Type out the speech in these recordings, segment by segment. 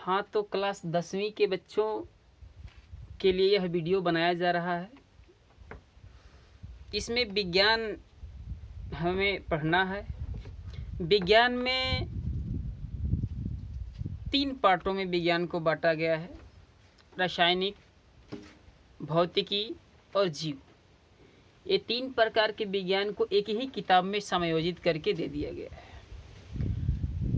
हाँ, तो क्लास 10वीं के बच्चों के लिए यह वीडियो बनाया जा रहा है। इसमें विज्ञान हमें पढ़ना है। विज्ञान में 3 पार्टों में विज्ञान को बांटा गया है: रासायनिक, भौतिकी और जीव। ये 3 प्रकार के विज्ञान को एक ही किताब में समायोजित करके दे दिया गया है।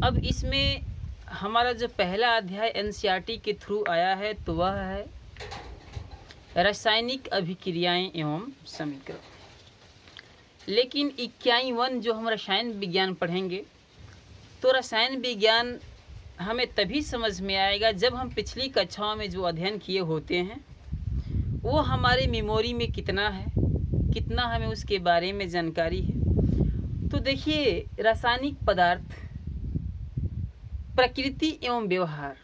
अब इसमें हमारा जो पहला अध्याय एनसीईआरटी के थ्रू आया है तो वह है रासायनिक अभिक्रियाएं एवं समीकरण। लेकिन 21 जो हम रसायन विज्ञान पढ़ेंगे तो रसायन विज्ञान हमें तभी समझ में आएगा जब हम पिछली कक्षाओं में जो अध्ययन किए होते हैं वो हमारे मेमोरी में कितना है, कितना हमें उसके बारे में जानकारी है। तो देखिए, रासायनिक पदार्थ, प्रकृति एवं व्यवहार,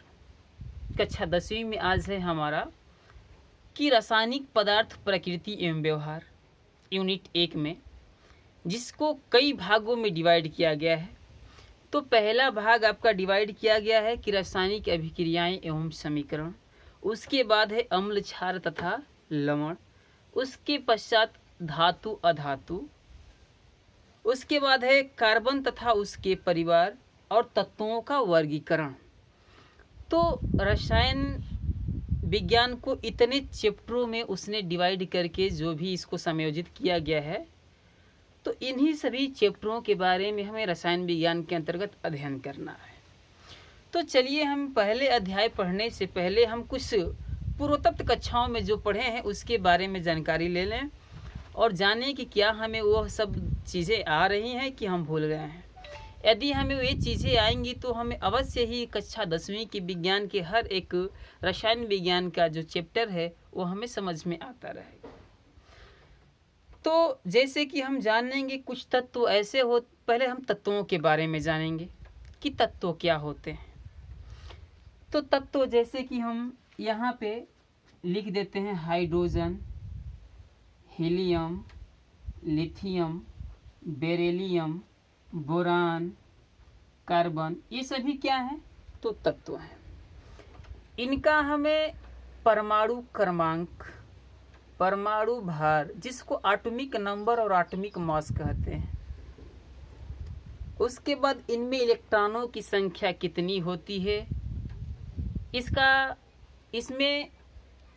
कक्षा 10वीं में आज है हमारा कि रासायनिक पदार्थ, प्रकृति एवं व्यवहार, यूनिट 1 में, जिसको कई भागों में डिवाइड किया गया है। तो पहला भाग आपका डिवाइड किया गया है कि रासायनिक अभिक्रियाएं एवं समीकरण, उसके बाद है अम्ल, क्षार तथा लवण, उसके पश्चात धातु अधातु, उसके बाद है कार्बन तथा उसके परिवार और तत्वों का वर्गीकरण। तो रसायन विज्ञान को इतने चैप्टरों में उसने डिवाइड करके जो भी इसको समायोजित किया गया है, तो इन्हीं सभी चैप्टरों के बारे में हमें रसायन विज्ञान के अंतर्गत अध्ययन करना है। तो चलिए, हम पहले अध्याय पढ़ने से पहले हम कुछ पूर्वोत्तर कक्षाओं में जो पढ़े हैं उसके बारे में जानकारी ले लें और जानें कि क्या हमें वह सब चीज़ें आ रही हैं कि हम भूल गए हैं। यदि हमें वे चीज़ें आएंगी तो हमें अवश्य ही कक्षा 10वीं के विज्ञान के हर एक रसायन विज्ञान का जो चैप्टर है वो हमें समझ में आता रहेगा। तो जैसे कि हम जानेंगे कुछ तत्व ऐसे हो, पहले हम तत्वों के बारे में जानेंगे कि तत्व क्या होते हैं। तो तत्व जैसे कि हम यहाँ पे लिख देते हैं: hydrogen, helium, lithium, beryllium, boron, carbon, ये सभी क्या हैं? तो तत्व हैं। इनका हमें परमाणु क्रमांक, परमाणु भार, जिसको एटॉमिक नंबर और एटॉमिक मास कहते हैं, उसके बाद इनमें इलेक्ट्रॉनों की संख्या कितनी होती है, इसमें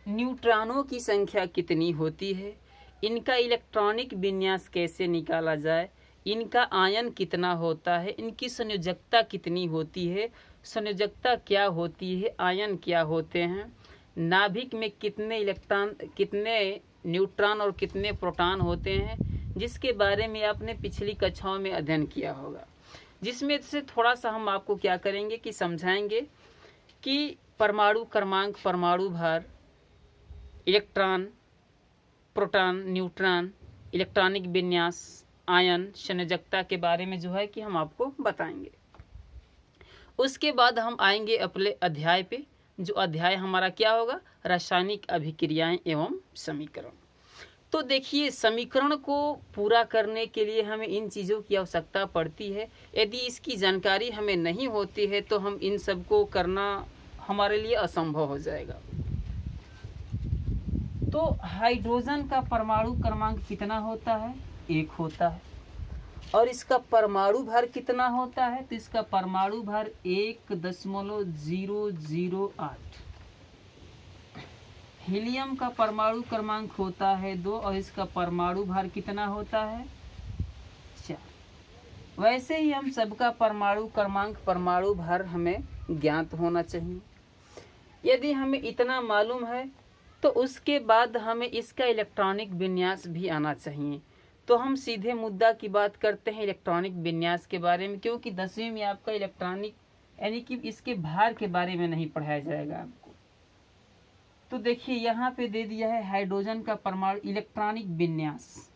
न्यूट्रॉनों की संख्या कितनी होती है, इनका इलेक्ट्रॉनिक विन्यास कैसे निकाला जाए, इनका आयन कितना होता है, इनकी संयोजकता कितनी होती है, संयोजकता क्या होती है, आयन क्या होते हैं, नाभिक में कितने इलेक्ट्रॉन, कितने न्यूट्रॉन और कितने प्रोटॉन होते हैं, जिसके बारे में आपने पिछली कक्षाओं में अध्ययन किया होगा। जिसमें से थोड़ा सा हम आपको क्या करेंगे कि समझाएंगे कि परमाणु क्रमांक, परमाणु भार, इलेक्ट्रॉन, प्रोटॉन, न्यूट्रॉन, इलेक्ट्रॉनिक विन्यास, आयन, संयोजकता के बारे में जो है कि हम आपको बताएंगे। उसके बाद हम आएंगे अपने अध्याय पे, जो अध्याय हमारा क्या होगा? रासायनिक अभिक्रियाएं एवं समीकरण। तो देखिए, समीकरण को पूरा करने के लिए हमें इन चीज़ों की आवश्यकता पड़ती है। यदि इसकी जानकारी हमें नहीं होती है तो हम इन सब को करना हमारे लिए असंभव हो जाएगा। तो हाइड्रोजन का परमाणु क्रमांक कितना होता है? 1 होता है। और इसका परमाणु भार कितना होता है? तो इसका परमाणु भार 1.008। हीलियम का परमाणु क्रमांक होता है 2 और इसका परमाणु भार कितना होता है? 4। वैसे ही हम सबका परमाणु क्रमांक, परमाणु भार हमें ज्ञात होना चाहिए। यदि हमें इतना मालूम है तो उसके बाद हमें इसका इलेक्ट्रॉनिक विन्यास भी आना चाहिए। तो हम सीधे मुद्दा की बात करते हैं इलेक्ट्रॉनिक विन्यास के बारे में, क्योंकि 10वीं में आपका इलेक्ट्रॉनिक यानी कि इसके भार के बारे में नहीं पढ़ाया जाएगा आपको। तो देखिए, यहाँ पे दे दिया है हाइड्रोजन का परमाणु इलेक्ट्रॉनिक विन्यास।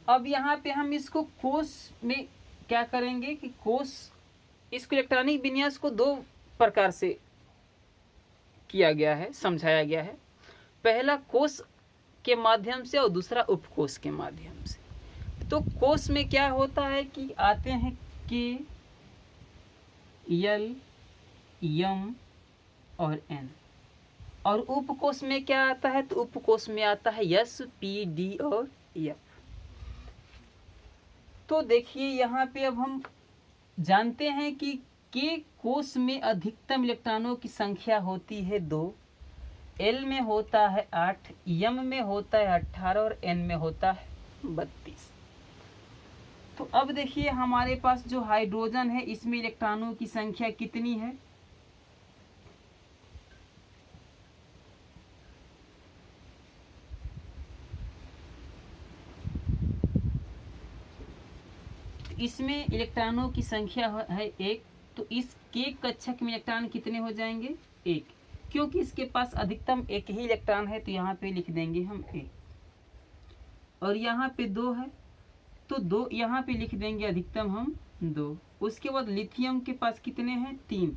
अब यहाँ पे हम इसको कोष में क्या करेंगे कि कोष, इसको इलेक्ट्रॉनिक विन्यास को दो प्रकार से किया गया है, समझाया गया है। पहला कोष के माध्यम से और दूसरा उपकोष के माध्यम से। तो कोष में क्या होता है कि आते हैं के, एल, एम और एन, और उपकोष में क्या आता है, तो उपकोष में आता है एस, पी, डी और एफ। तो देखिए यहाँ पे अब हम जानते हैं कि के कोष में अधिकतम इलेक्ट्रॉनों की संख्या होती है 2, एल में होता है 8, एम में होता है 18 और एन में होता है 32। तो अब देखिए हमारे पास जो हाइड्रोजन है इसमें इलेक्ट्रॉनों की संख्या कितनी है, इसमें इलेक्ट्रॉनों की संख्या है 1। तो इस के कक्षक में इलेक्ट्रॉन कितने हो जाएंगे, 1, क्योंकि इसके पास अधिकतम एक ही इलेक्ट्रॉन है, तो यहाँ पे लिख देंगे हम 1। और यहाँ पे 2 है तो 2 यहाँ पे लिख देंगे अधिकतम हम 2। उसके बाद लिथियम के पास कितने हैं, 3,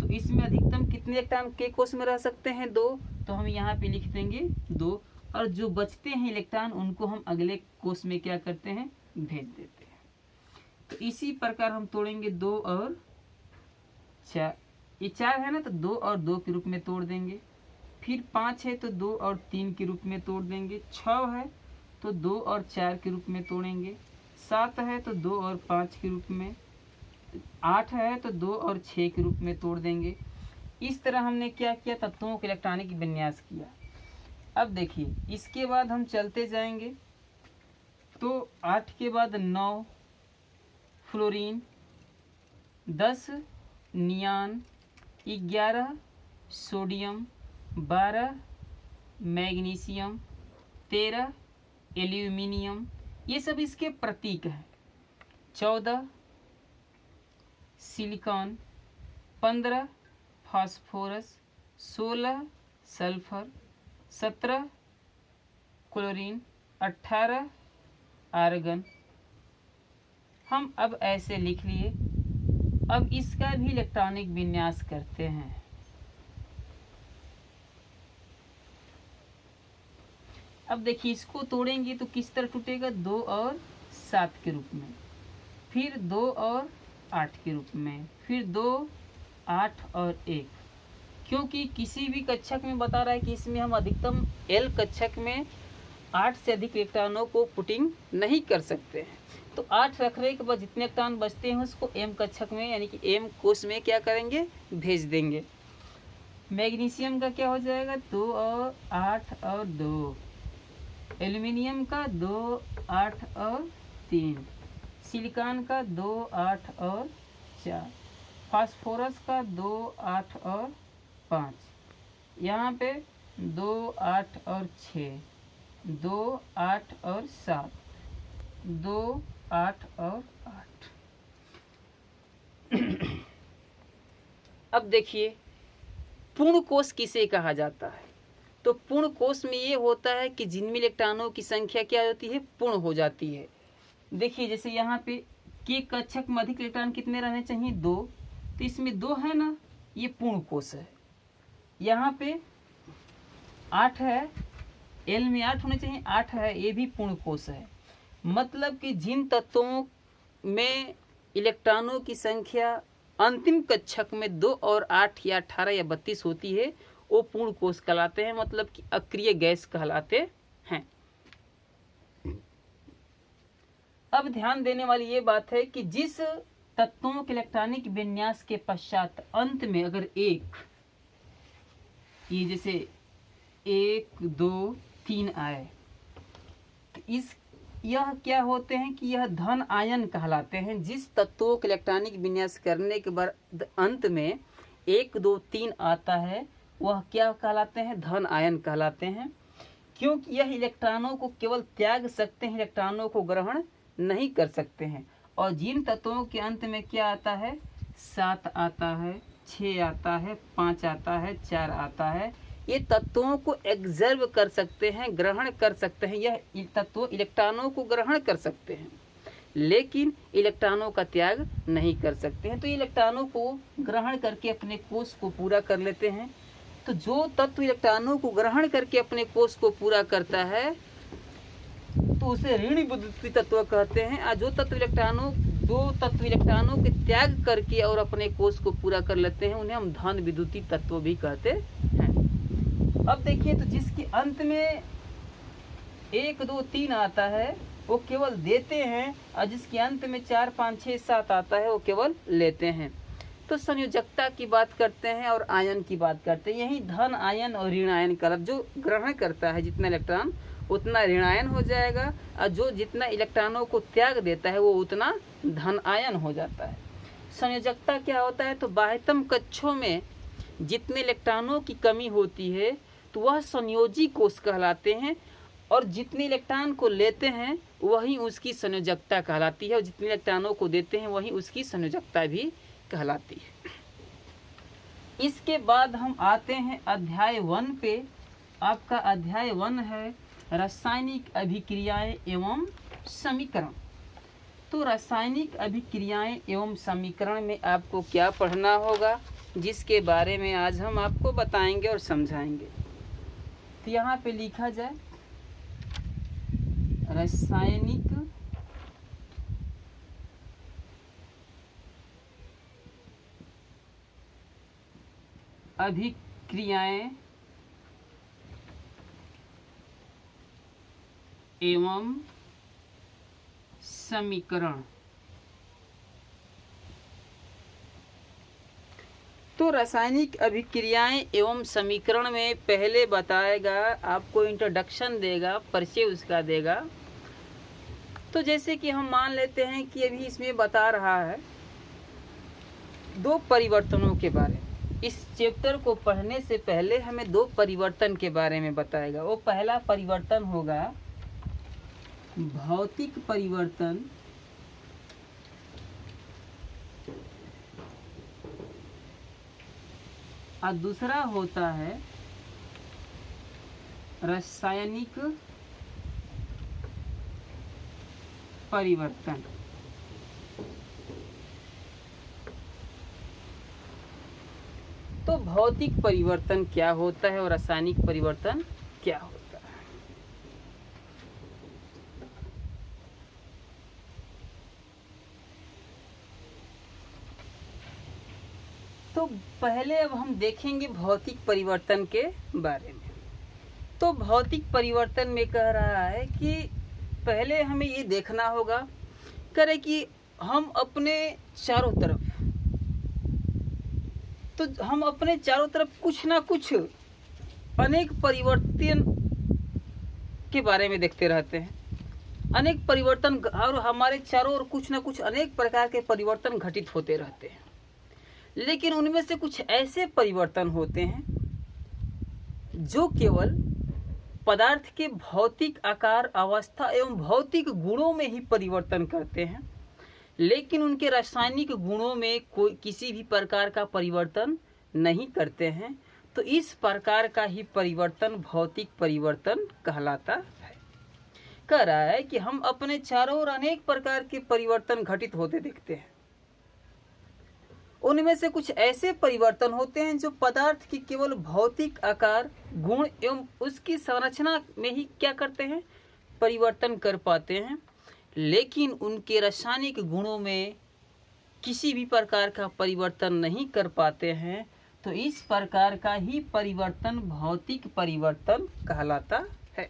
तो इसमें अधिकतम कितने इलेक्ट्रॉन के कोष में रह सकते हैं, 2, तो हम यहाँ पे लिख देंगे 2। और जो बचते हैं इलेक्ट्रॉन उनको हम अगले कोष में क्या करते हैं, भेज देते हैं। तो इसी प्रकार हम तोड़ेंगे 2 और 4, ये 4 है ना, तो 2 और 2 के रूप में तोड़ देंगे। फिर 5 है तो 2 और 3 के रूप में तोड़ देंगे। 6 है तो 2 और 4 के रूप में तोड़ेंगे। 7 है तो 2 और 5 के रूप में। 8 है तो 2 और 6 के रूप में तोड़ देंगे। इस तरह हमने क्या किया, तत्वों के इलेक्ट्रॉनिक विन्यास किया। अब देखिए इसके बाद हम चलते जाएंगे, तो 8 के बाद 9 fluorine, 10 neon, 11 sodium, 12 magnesium, 13 aluminium, ये सब इसके प्रतीक हैं। 14 silicon, 15 phosphorus, 16 sulphur, 17 chlorine, 18 argon. हम अब ऐसे लिख लिए। अब इसका भी इलेक्ट्रॉनिक विन्यास करते हैं। अब देखिए इसको तोड़ेंगे तो किस तरह टूटेगा, 2 और 7 के रूप में, फिर 2 और 8 के रूप में, फिर 2, 8 और 1, क्योंकि किसी भी कक्षक में बता रहा है कि इसमें हम अधिकतम एल कक्षक में 8 से अधिक इलेक्ट्रॉनों को पुटिंग नहीं कर सकते हैं। तो 8 रखने के बाद जितने इलेक्ट्रॉन बचते हैं उसको एम कक्षक में यानी कि एम कोष में क्या करेंगे, भेज देंगे। मैग्नीशियम का क्या हो जाएगा, 2 और 8 और 2, एल्यूमिनियम का 2, 8 और 3, सिलिकॉन का 2, 8 और 4, फास्फोरस का 2, 8 और 5, यहाँ पे 2, 8 और 6, 2, 8 और 7, 2, 8 और 8। अब देखिए पूर्ण कोष किसे कहा जाता है, तो पूर्ण कोष में ये होता है कि जिनमें इलेक्ट्रॉनों की संख्या क्या होती है, पूर्ण हो जाती है। देखिए जैसे यहाँ पे के कक्षक में अधिक इलेक्ट्रॉन कितने रहने चाहिए, 2, तो इसमें 2 है ना, ये पूर्ण कोष है। यहाँ पे 8 है, एल में 8 होने चाहिए, 8 है, ये भी पूर्ण कोष है। मतलब कि जिन तत्वों में इलेक्ट्रॉनों की संख्या अंतिम कक्षक में 2 और 8 या 18 या 32 होती है वो पूर्ण कोष कहलाते हैं, मतलब कि अक्रिय गैस कहलाते हैं। अब ध्यान देने वाली ये बात है कि जिस तत्वों के इलेक्ट्रॉनिक विन्यास के पश्चात अंत में अगर एक, ये जैसे 1, 2, 3 आए, तो यह क्या होते हैं कि यह धन आयन कहलाते हैं। जिस तत्वों के इलेक्ट्रॉनिक विन्यास करने के बाद अंत में 1, 2, 3 आता है वह क्या कहलाते हैं, धन आयन कहलाते हैं, क्योंकि यह इलेक्ट्रॉनों को केवल त्याग सकते हैं, इलेक्ट्रॉनों को ग्रहण नहीं कर सकते हैं। और जिन तत्वों के अंत में क्या आता है, 7 आता है, 6 आता है, 5 आता है, 4 आता है, ये तत्वों को एग्जर्व कर सकते हैं, ग्रहण कर सकते हैं। यह तत्व इलेक्ट्रॉनों को ग्रहण कर सकते हैं, लेकिन इलेक्ट्रॉनों का त्याग नहीं कर सकते हैं। तो इलेक्ट्रॉनों को ग्रहण करके अपने कोष को पूरा कर लेते हैं। तो जो तत्व इलेक्ट्रॉनों को ग्रहण करके अपने कोष को पूरा करता है तो उसे ऋण विद्युतीय तत्व कहते हैं। और जो तत्व इलेक्ट्रॉनों के त्याग करके और अपने कोष को पूरा कर लेते हैं उन्हें हम धन विद्युतीय तत्व भी कहते हैं। अब देखिए, तो जिसके अंत में 1 2 3 आता है वो केवल देते हैं, और जिसके अंत में 4 5 6 7 आता है वो केवल लेते हैं। तो संयोजकता की बात करते हैं और आयन की बात करते हैं। यही धन आयन और ऋण आयन का जो ग्रहण करता है जितना इलेक्ट्रॉन उतना ऋण आयन हो जाएगा, और जो जितना इलेक्ट्रॉनों को त्याग देता है वो उतना धन आयन हो जाता है। संयोजकता क्या होता है? तो बाह्यतम कक्षों में जितने इलेक्ट्रॉनों की कमी होती है तो वह संयोजी कोष कहलाते हैं, और जितने इलेक्ट्रॉन को लेते हैं वही उसकी संयोजकता कहलाती है, और जितने इलेक्ट्रॉनों को देते हैं वही उसकी संयोजकता भी कहलाती है। इसके बाद हम आते हैं अध्याय 1 पे। आपका अध्याय 1 है रासायनिक अभिक्रियाएं एवं समीकरण। तो रासायनिक अभिक्रियाएं एवं समीकरण में आपको क्या पढ़ना होगा, जिसके बारे में आज हम आपको बताएंगे और समझाएंगे। तो यहाँ पे लिखा जाए रासायनिक अभिक्रियाएं एवं समीकरण। तो रासायनिक अभिक्रियाएं एवं समीकरण में पहले बताएगा, आपको इंट्रोडक्शन देगा, परिचय उसका देगा। तो जैसे कि हम मान लेते हैं कि अभी इसमें बता रहा है 2 परिवर्तनों के बारे में। इस चैप्टर को पढ़ने से पहले हमें 2 परिवर्तन के बारे में बताएगा। वो पहला परिवर्तन होगा भौतिक परिवर्तन, और दूसरा होता है रासायनिक परिवर्तन। तो भौतिक परिवर्तन क्या होता है और रासायनिक परिवर्तन क्या होता है? तो पहले अब हम देखेंगे भौतिक परिवर्तन के बारे में। तो भौतिक परिवर्तन में कह रहा है कि पहले हमें ये देखना होगा करे कि हम अपने चारों तरफ, तो हम अपने चारों तरफ कुछ ना कुछ अनेक परिवर्तन के बारे में देखते रहते हैं। अनेक परिवर्तन, और हमारे चारों ओर कुछ ना कुछ अनेक प्रकार के परिवर्तन घटित होते रहते हैं। लेकिन उनमें से कुछ ऐसे परिवर्तन होते हैं जो केवल पदार्थ के भौतिक आकार, अवस्था एवं भौतिक गुणों में ही परिवर्तन करते हैं, लेकिन उनके रासायनिक गुणों में कोई किसी भी प्रकार का परिवर्तन नहीं करते हैं। तो इस प्रकार का ही परिवर्तन भौतिक परिवर्तन कहलाता है। कह रहा है कि हम अपने चारों ओर अनेक प्रकार के परिवर्तन घटित होते देखते हैं। उनमें से कुछ ऐसे परिवर्तन होते हैं जो पदार्थ की केवल भौतिक आकार, गुण एवं उसकी संरचना में ही क्या करते हैं, परिवर्तन कर पाते हैं, लेकिन उनके रासायनिक गुणों में किसी भी प्रकार का परिवर्तन नहीं कर पाते हैं। तो इस प्रकार का ही परिवर्तन भौतिक परिवर्तन कहलाता है।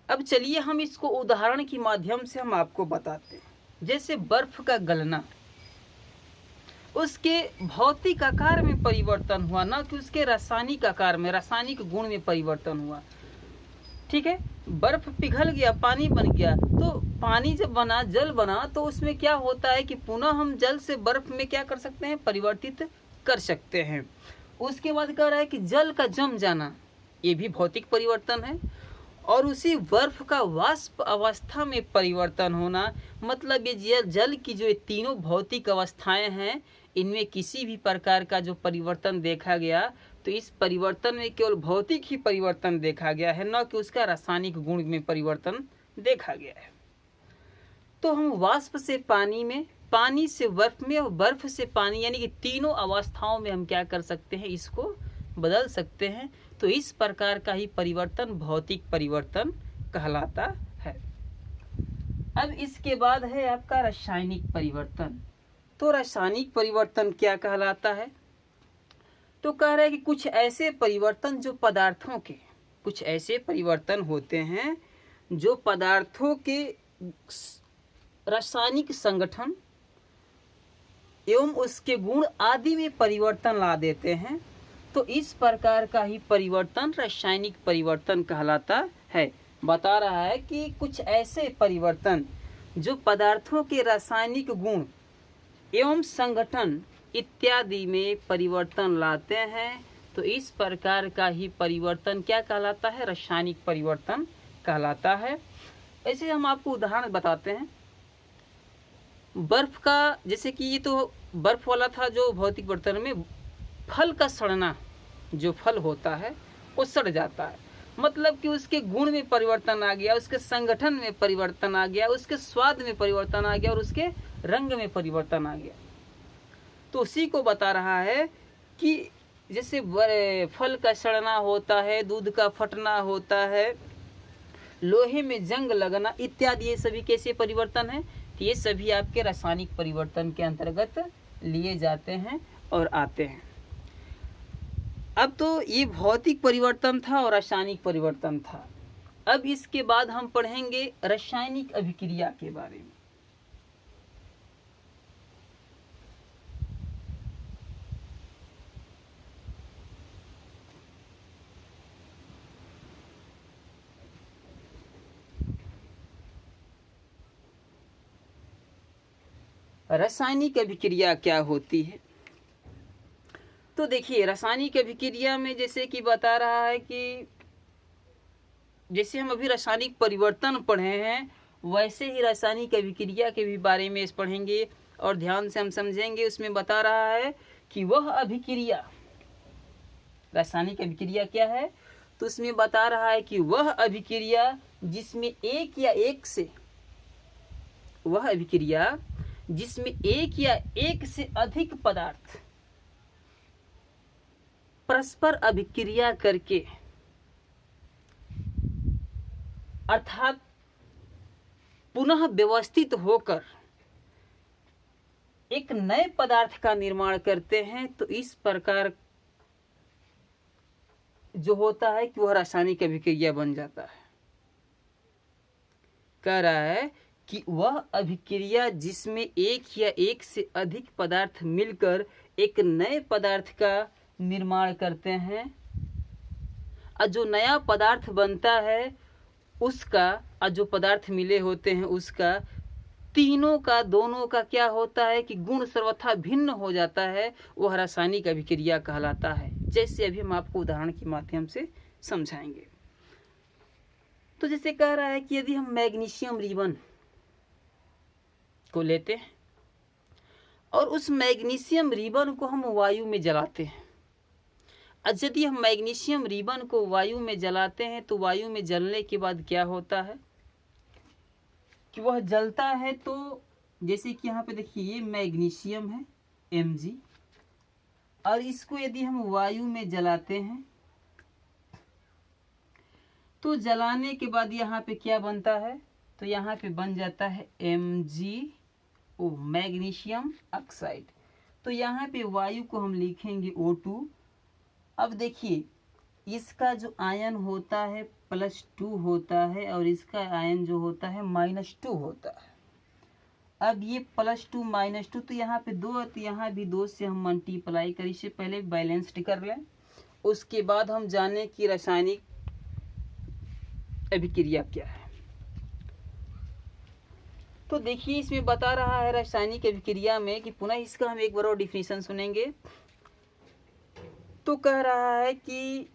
अब चलिए हम इसको उदाहरण के माध्यम से हम आपको बताते हैं। जैसे बर्फ का गलना, उसके भौतिक आकार में परिवर्तन हुआ, ना कि उसके रासायनिक आकार में, रासायनिक गुण में परिवर्तन हुआ। ठीक है, बर्फ पिघल गया, पानी बन गया। तो पानी जब बना, जल बना, तो उसमें क्या होता है कि पुनः हम जल से बर्फ में क्या कर सकते हैं, परिवर्तित कर सकते हैं। उसके बाद कह रहा है कि जल का जम जाना, ये भी भौतिक परिवर्तन है। और उसी बर्फ का वाष्प अवस्था में परिवर्तन होना, मतलब ये जल की जो तीनों भौतिक अवस्थाएं हैं, इनमें किसी भी प्रकार का जो परिवर्तन देखा गया, तो इस परिवर्तन में केवल भौतिक ही परिवर्तन देखा गया है, न कि उसका रासायनिक गुण में परिवर्तन देखा गया है। तो हम वाष्प से पानी में, पानी से बर्फ में और बर्फ से पानी, यानी कि तीनों अवस्थाओं में हम क्या कर सकते हैं, इसको बदल सकते हैं। तो इस प्रकार का ही परिवर्तन भौतिक परिवर्तन कहलाता है। अब इसके बाद है आपका रासायनिक परिवर्तन। तो रासायनिक परिवर्तन क्या कहलाता है? तो कह रहे हैं कि कुछ ऐसे परिवर्तन जो पदार्थों के, कुछ ऐसे परिवर्तन होते हैं जो पदार्थों के रासायनिक संगठन एवं उसके गुण आदि में परिवर्तन ला देते हैं। तो इस प्रकार का ही परिवर्तन रासायनिक परिवर्तन कहलाता है। बता रहा है कि कुछ ऐसे परिवर्तन जो पदार्थों के रासायनिक गुण एवं संगठन इत्यादि में परिवर्तन लाते हैं। तो इस प्रकार का ही परिवर्तन क्या कहलाता है? रासायनिक परिवर्तन कहलाता है। ऐसे हम आपको उदाहरण बताते हैं। बर्फ का, जैसे कि ये तो बर्फ वाला था जो भौतिक बर्तन में, फल का सड़ना, जो फल होता है वो सड़ जाता है, मतलब कि उसके गुण में परिवर्तन आ गया, उसके संगठन में परिवर्तन आ गया, उसके स्वाद में परिवर्तन आ गया और उसके रंग में परिवर्तन आ गया। तो उसी को बता रहा है कि जैसे फल का सड़ना होता है, दूध का फटना होता है, लोहे में जंग लगना इत्यादि, ये सभी कैसे परिवर्तन है? तो ये सभी आपके रासायनिक परिवर्तन के अंतर्गत लिए जाते हैं और आते हैं। अब तो ये भौतिक परिवर्तन था और रासायनिक परिवर्तन था। अब इसके बाद हम पढ़ेंगे रासायनिक अभिक्रिया के बारे में। रासायनिक अभिक्रिया क्या होती है? तो देखिए, रासायनिक अभिक्रिया में जैसे कि बता रहा है कि जैसे हम अभी रासायनिक परिवर्तन पढ़े हैं, वैसे ही रासायनिक अभिक्रिया के भी बारे में पढ़ेंगे और ध्यान से हम समझेंगे। उसमें बता रहा है कि वह अभिक्रिया, रासायनिक अभिक्रिया क्या है? तो उसमें बता रहा है कि वह अभिक्रिया जिसमें एक या एक से, वह अभिक्रिया जिसमें एक या एक से अधिक पदार्थ परस्पर अभिक्रिया करके, अर्थात पुनः व्यवस्थित होकर एक नए पदार्थ का निर्माण करते हैं। तो इस प्रकार जो होता है कि वह रासायनिक अभिक्रिया बन जाता है। कह रहा है कि वह अभिक्रिया जिसमें एक या एक से अधिक पदार्थ मिलकर एक नए पदार्थ का निर्माण करते हैं, और जो नया पदार्थ बनता है उसका, और जो पदार्थ मिले होते हैं उसका, तीनों का, दोनों का क्या होता है कि गुण सर्वथा भिन्न हो जाता है, वह रासायनिक अभिक्रिया कहलाता है। जैसे अभी हम आपको उदाहरण के माध्यम से समझाएंगे। तो जैसे कह रहा है कि यदि हम मैग्नीशियम रिबन को लेते हैं और उस मैग्नीशियम रिबन को हम वायु में जलाते हैं, यदि हम मैग्नीशियम रिबन को वायु में जलाते हैं तो वायु में जलने के बाद क्या होता है कि वह जलता है। तो जैसे कि यहाँ पे देखिए, ये मैग्नीशियम है Mg, और इसको यदि हम वायु में जलाते हैं तो जलाने के बाद यहाँ पे क्या बनता है? तो यहाँ पे बन जाता है MgO, मैग्नीशियम ऑक्साइड। तो यहाँ पे वायु को हम लिखेंगे O2। अब देखिए, इसका जो आयन होता है +2 होता है और इसका आयन जो होता है -2 होता है। अब ये +2 -2, तो यहाँ पे 2, तो यहाँ भी 2 से हम मल्टीप्लाई कर, इसे पहले बैलेंस्ड कर लें, उसके बाद हम जाने कि रासायनिक अभिक्रिया क्या है। तो देखिए, इसमें बता रहा है रासायनिक अभिक्रिया में कि पुनः इसका हम एक बार और डिफिनीशन सुनेंगे। तो कह रहा है कि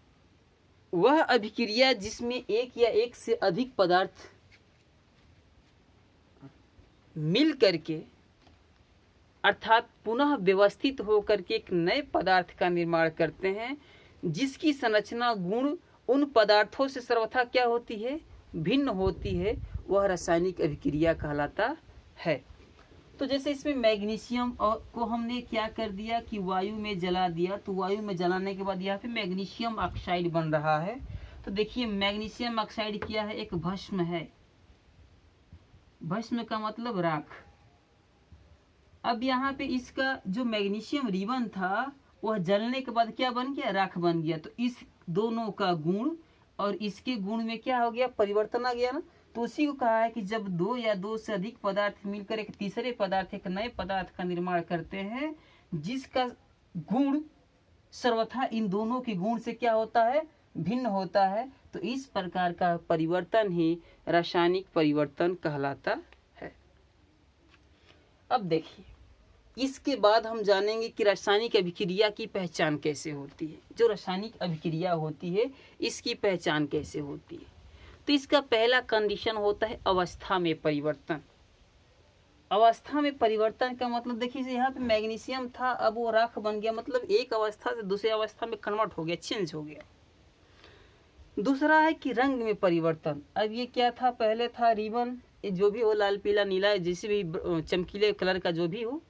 वह अभिक्रिया जिसमें एक या एक से अधिक पदार्थ मिल करके, अर्थात पुनः व्यवस्थित होकर के एक नए पदार्थ का निर्माण करते हैं, जिसकी संरचना गुण उन पदार्थों से सर्वथा क्या होती है? भिन्न होती है, वह रासायनिक अभिक्रिया कहलाता है। तो जैसे इसमें मैग्नीशियम और को हमने क्या कर दिया कि वायु में जला दिया, तो वायु में जलाने के बाद यहाँ पे मैग्नीशियम ऑक्साइड बन रहा है। तो देखिए मैग्नीशियम ऑक्साइड क्या है, एक भस्म है। भस्म का मतलब राख। अब यहाँ पे इसका जो मैग्नीशियम रिबन था वह जलने के बाद क्या बन गया, राख बन गया। तो इस दोनों का गुण और इसके गुण में क्या हो गया, परिवर्तन आ गया ना। तो उसी को कहा है कि जब दो या दो से अधिक पदार्थ मिलकर एक तीसरे पदार्थ, एक नए पदार्थ का निर्माण करते हैं, जिसका गुण सर्वथा इन दोनों के गुण से क्या होता है, भिन्न होता है। तो इस प्रकार का परिवर्तन ही रासायनिक परिवर्तन कहलाता है। अब देखिए इसके बाद हम जानेंगे कि रासायनिक अभिक्रिया की पहचान कैसे होती है। जो रासायनिक अभिक्रिया होती है इसकी पहचान कैसे होती है। तो इसका पहला कंडीशन होता है अवस्था में परिवर्तन। अवस्था में परिवर्तन का मतलब देखिए यहाँ पे मैग्नीशियम था, अब वो राख बन गया, मतलब एक अवस्था से दूसरी अवस्था में कन्वर्ट हो गया, चेंज हो गया। दूसरा है कि रंग में परिवर्तन। अब ये क्या था, पहले था रिबन, जो भी हो लाल पीला नीला जैसे भी चमकीले कलर का जो भी हो,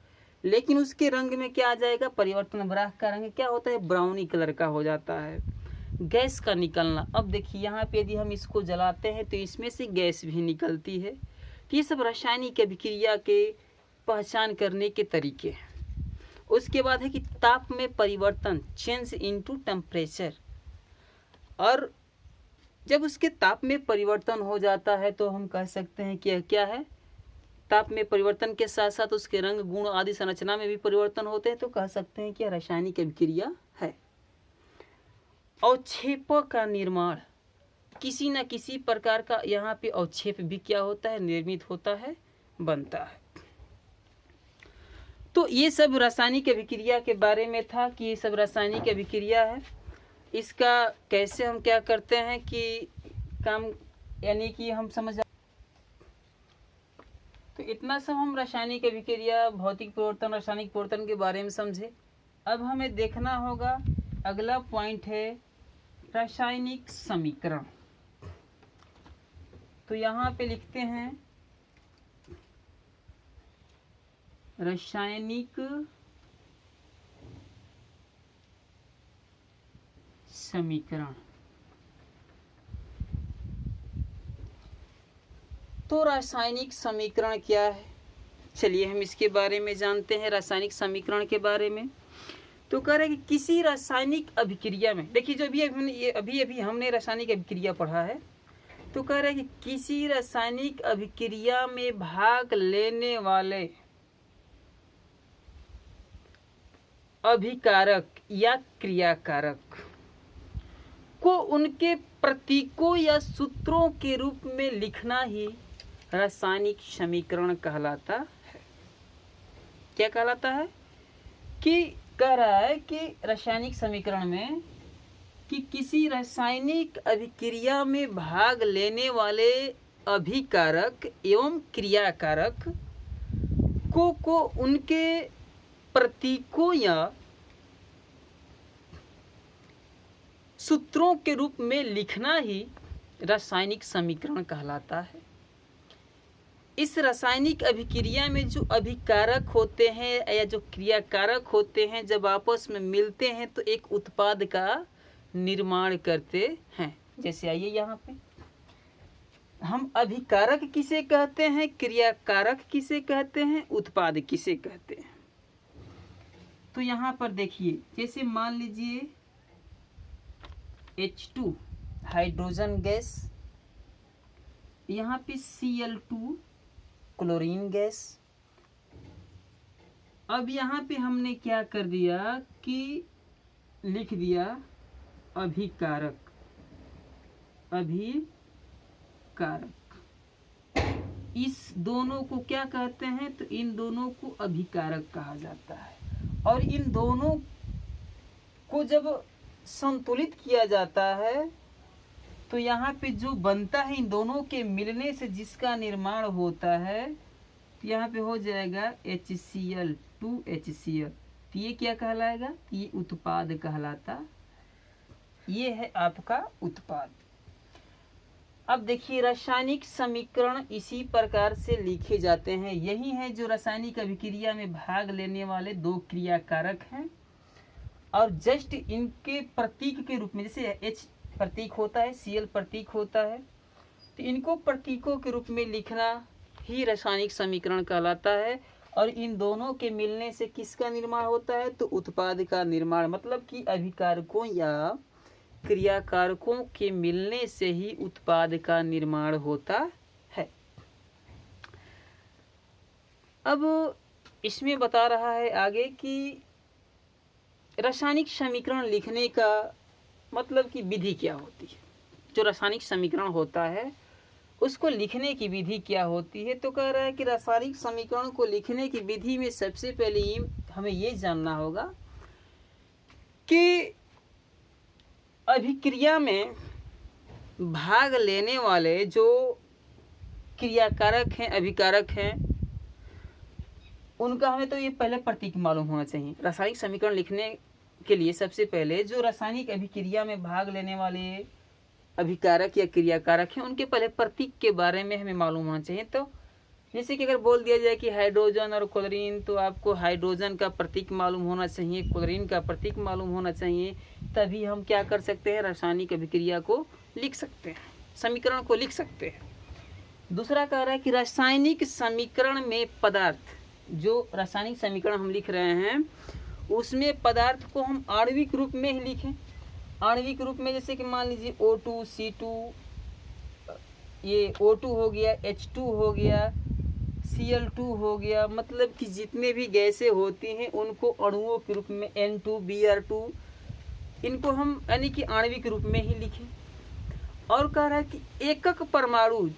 लेकिन उसके रंग में क्या आ जाएगा, परिवर्तन। राख का रंग क्या होता है, ब्राउनी कलर का हो जाता है। गैस का निकलना, अब देखिए यहाँ पे यदि हम इसको जलाते हैं तो इसमें से गैस भी निकलती है। तो ये सब रासायनिक अभिक्रिया के पहचान करने के तरीके हैं। उसके बाद है कि ताप में परिवर्तन, चेंज इनटू टेम्परेचर। और जब उसके ताप में परिवर्तन हो जाता है तो हम कह सकते हैं कि क्या है, ताप में परिवर्तन के साथ साथ उसके रंग गुण आदि संरचना में भी परिवर्तन होते हैं, तो कह सकते हैं कि रासायनिक अभिक्रिया है। अवक्षेपों का निर्माण, किसी न किसी प्रकार का यहाँ पे अवक्षेप भी क्या होता है, निर्मित होता है, बनता है। तो ये सब रासायनिक अभिक्रिया के बारे में था कि ये सब रासायनिक अभिक्रिया है। इसका कैसे हम क्या करते हैं कि काम, यानी कि हम समझ, तो इतना सब हम रासायनिक अभिक्रिया, भौतिक परिवर्तन, रासायनिक परिवर्तन के बारे में समझे। अब हमें देखना होगा अगला पॉइंट है रासायनिक समीकरण। तो यहाँ पे लिखते हैं रासायनिक समीकरण। तो रासायनिक समीकरण क्या है, चलिए हम इसके बारे में जानते हैं। रासायनिक समीकरण के बारे में तो कह रहे हैं कि किसी रासायनिक अभिक्रिया में, देखिए जो अभी हमने रासायनिक अभिक्रिया पढ़ा है, तो कह रहे हैं कि किसी रासायनिक अभिक्रिया में भाग लेने वाले अभिकारक या क्रियाकारक को उनके प्रतीकों या सूत्रों के रूप में लिखना ही रासायनिक समीकरण कहलाता है। क्या कहलाता है, कि कह रहा है कि रासायनिक समीकरण में कि किसी रासायनिक अभिक्रिया में भाग लेने वाले अभिकारक एवं क्रियाकारक को उनके प्रतीकों या सूत्रों के रूप में लिखना ही रासायनिक समीकरण कहलाता है। इस रासायनिक अभिक्रिया में जो अभिकारक होते हैं या जो क्रियाकारक होते हैं, जब आपस में मिलते हैं तो एक उत्पाद का निर्माण करते हैं। जैसे आइए यहाँ पे हम अभिकारक किसे कहते हैं, क्रियाकारक किसे कहते हैं, उत्पाद किसे कहते हैं। तो यहाँ पर देखिए, जैसे मान लीजिए H2 हाइड्रोजन गैस, यहाँ पे Cl2 क्लोरीन गैस। अब यहाँ पे हमने क्या कर दिया कि लिख दिया अभिकारक। इस दोनों को क्या कहते हैं, तो इन दोनों को अभिकारक कहा जाता है। और इन दोनों को जब संतुलित किया जाता है तो यहाँ पे जो बनता है, इन दोनों के मिलने से जिसका निर्माण होता है, तो यहाँ पे हो जाएगा HCl2HCl। तो ये क्या कहलाएगा, ये उत्पाद कहलाता, ये है आपका उत्पाद। अब देखिए रासायनिक समीकरण इसी प्रकार से लिखे जाते हैं। यही है जो रासायनिक अभिक्रिया में भाग लेने वाले दो क्रियाकारक हैं, और जस्ट इनके प्रतीक के रूप में, जैसे H प्रतीक होता है, Cl प्रतीक होता है, तो इनको प्रतीकों के रूप में लिखना ही रासायनिक समीकरण कहलाता है। और इन दोनों के मिलने से किसका निर्माण होता है? तो उत्पाद का निर्माण, मतलब कि अभिकारकों या क्रियाकारकों के मिलने से ही उत्पाद का निर्माण होता है। अब इसमें बता रहा है आगे कि रासायनिक समीकरण लिखने का मतलब कि विधि क्या होती है। जो रासायनिक समीकरण होता है उसको लिखने की विधि क्या होती है। तो कह रहा है कि रासायनिक समीकरण को लिखने की विधि में सबसे पहले हमें ये जानना होगा कि अभिक्रिया में भाग लेने वाले जो क्रियाकारक हैं, अभिकारक हैं, उनका हमें तो ये पहले प्रतीक मालूम होना चाहिए। रासायनिक समीकरण लिखने के लिए सबसे पहले जो रासायनिक अभिक्रिया में भाग लेने वाले अभिकारक या क्रियाकारक हैं उनके पहले प्रतीक के बारे में हमें मालूम होना चाहिए। तो जैसे कि अगर बोल दिया जाए कि हाइड्रोजन और क्लोरीन, तो आपको हाइड्रोजन का प्रतीक मालूम होना चाहिए, क्लोरीन का प्रतीक मालूम होना चाहिए, तभी हम क्या कर सकते हैं, रासायनिक अभिक्रिया को लिख सकते हैं, समीकरण को लिख सकते हैं। दूसरा कह रहा है कि रासायनिक समीकरण में पदार्थ, जो रासायनिक समीकरण हम लिख रहे हैं उसमें पदार्थ को हम आणविक रूप में ही लिखें। आणविक रूप में जैसे कि मान लीजिए O2, C2, ये O2 हो गया, H2 हो गया, Cl2 हो गया, मतलब कि जितने भी गैसें होती हैं उनको अणुओं के रूप में N2, Br2, इनको हम यानी कि आणविक रूप में ही लिखें। और कह रहा है कि एकक परमाणु,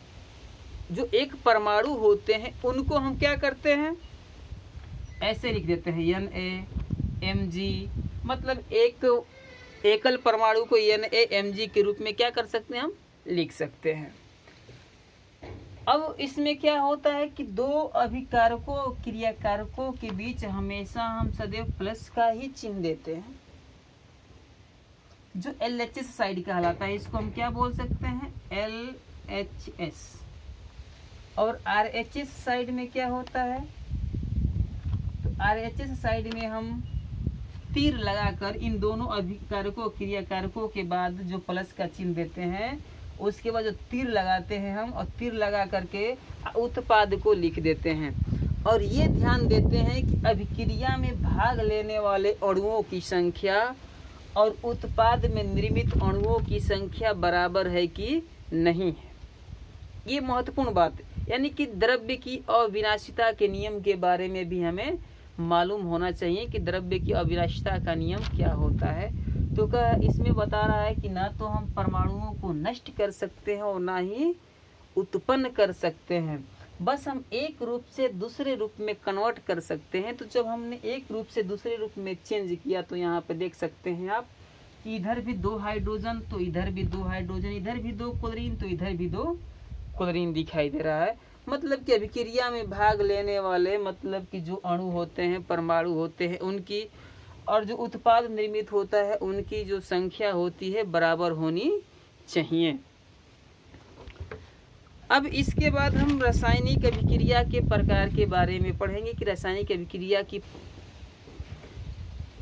जो एक परमाणु होते हैं उनको हम क्या करते हैं, ऐसे लिख देते हैं NaMg, मतलब एक एकल परमाणु को NaMg के रूप में क्या कर सकते हैं, हम लिख सकते हैं। अब इसमें क्या होता है कि दो अभिकारकों क्रियाकारकों के बीच हमेशा हम सदैव प्लस का ही चिन्ह देते हैं, जो LHS साइड कहलाता है। इसको हम क्या बोल सकते हैं, LHS। और RHS साइड में क्या होता है, तो RHS साइड में हम तीर लगाकर इन दोनों अभिकारकों क्रियाकारकों के बाद जो प्लस का चिन्ह देते हैं, उसके बाद जो तीर लगाते हैं हम, और तीर लगा करके उत्पाद को लिख देते हैं। और ये ध्यान देते हैं कि अभिक्रिया में भाग लेने वाले अणुओं की संख्या और उत्पाद में निर्मित अणुओं की संख्या बराबर है कि नहीं है। ये महत्वपूर्ण बात है, यानी कि द्रव्य की अविनाशिता के नियम के बारे में भी हमें मालूम होना चाहिए कि द्रव्य की अविनाशिता का नियम क्या होता है। तो क्या इसमें बता रहा है कि ना तो हम परमाणुओं को नष्ट कर सकते हैं और ना ही उत्पन्न कर सकते हैं, बस हम एक रूप से दूसरे रूप में कन्वर्ट कर सकते हैं। तो जब हमने एक रूप से दूसरे रूप में चेंज किया तो यहाँ पे देख सकते हैं आप कि इधर भी 2 हाइड्रोजन तो इधर भी 2 हाइड्रोजन, इधर भी 2 क्लोरीन तो इधर भी 2 क्लोरीन दिखाई दे रहा है। मतलब कि अभिक्रिया में भाग लेने वाले, मतलब कि जो अणु होते हैं, परमाणु होते हैं, उनकी और जो उत्पाद निर्मित होता है उनकी जो संख्या होती है बराबर होनी चाहिए। अब इसके बाद हम रासायनिक अभिक्रिया के प्रकार के बारे में पढ़ेंगे कि रासायनिक अभिक्रिया की,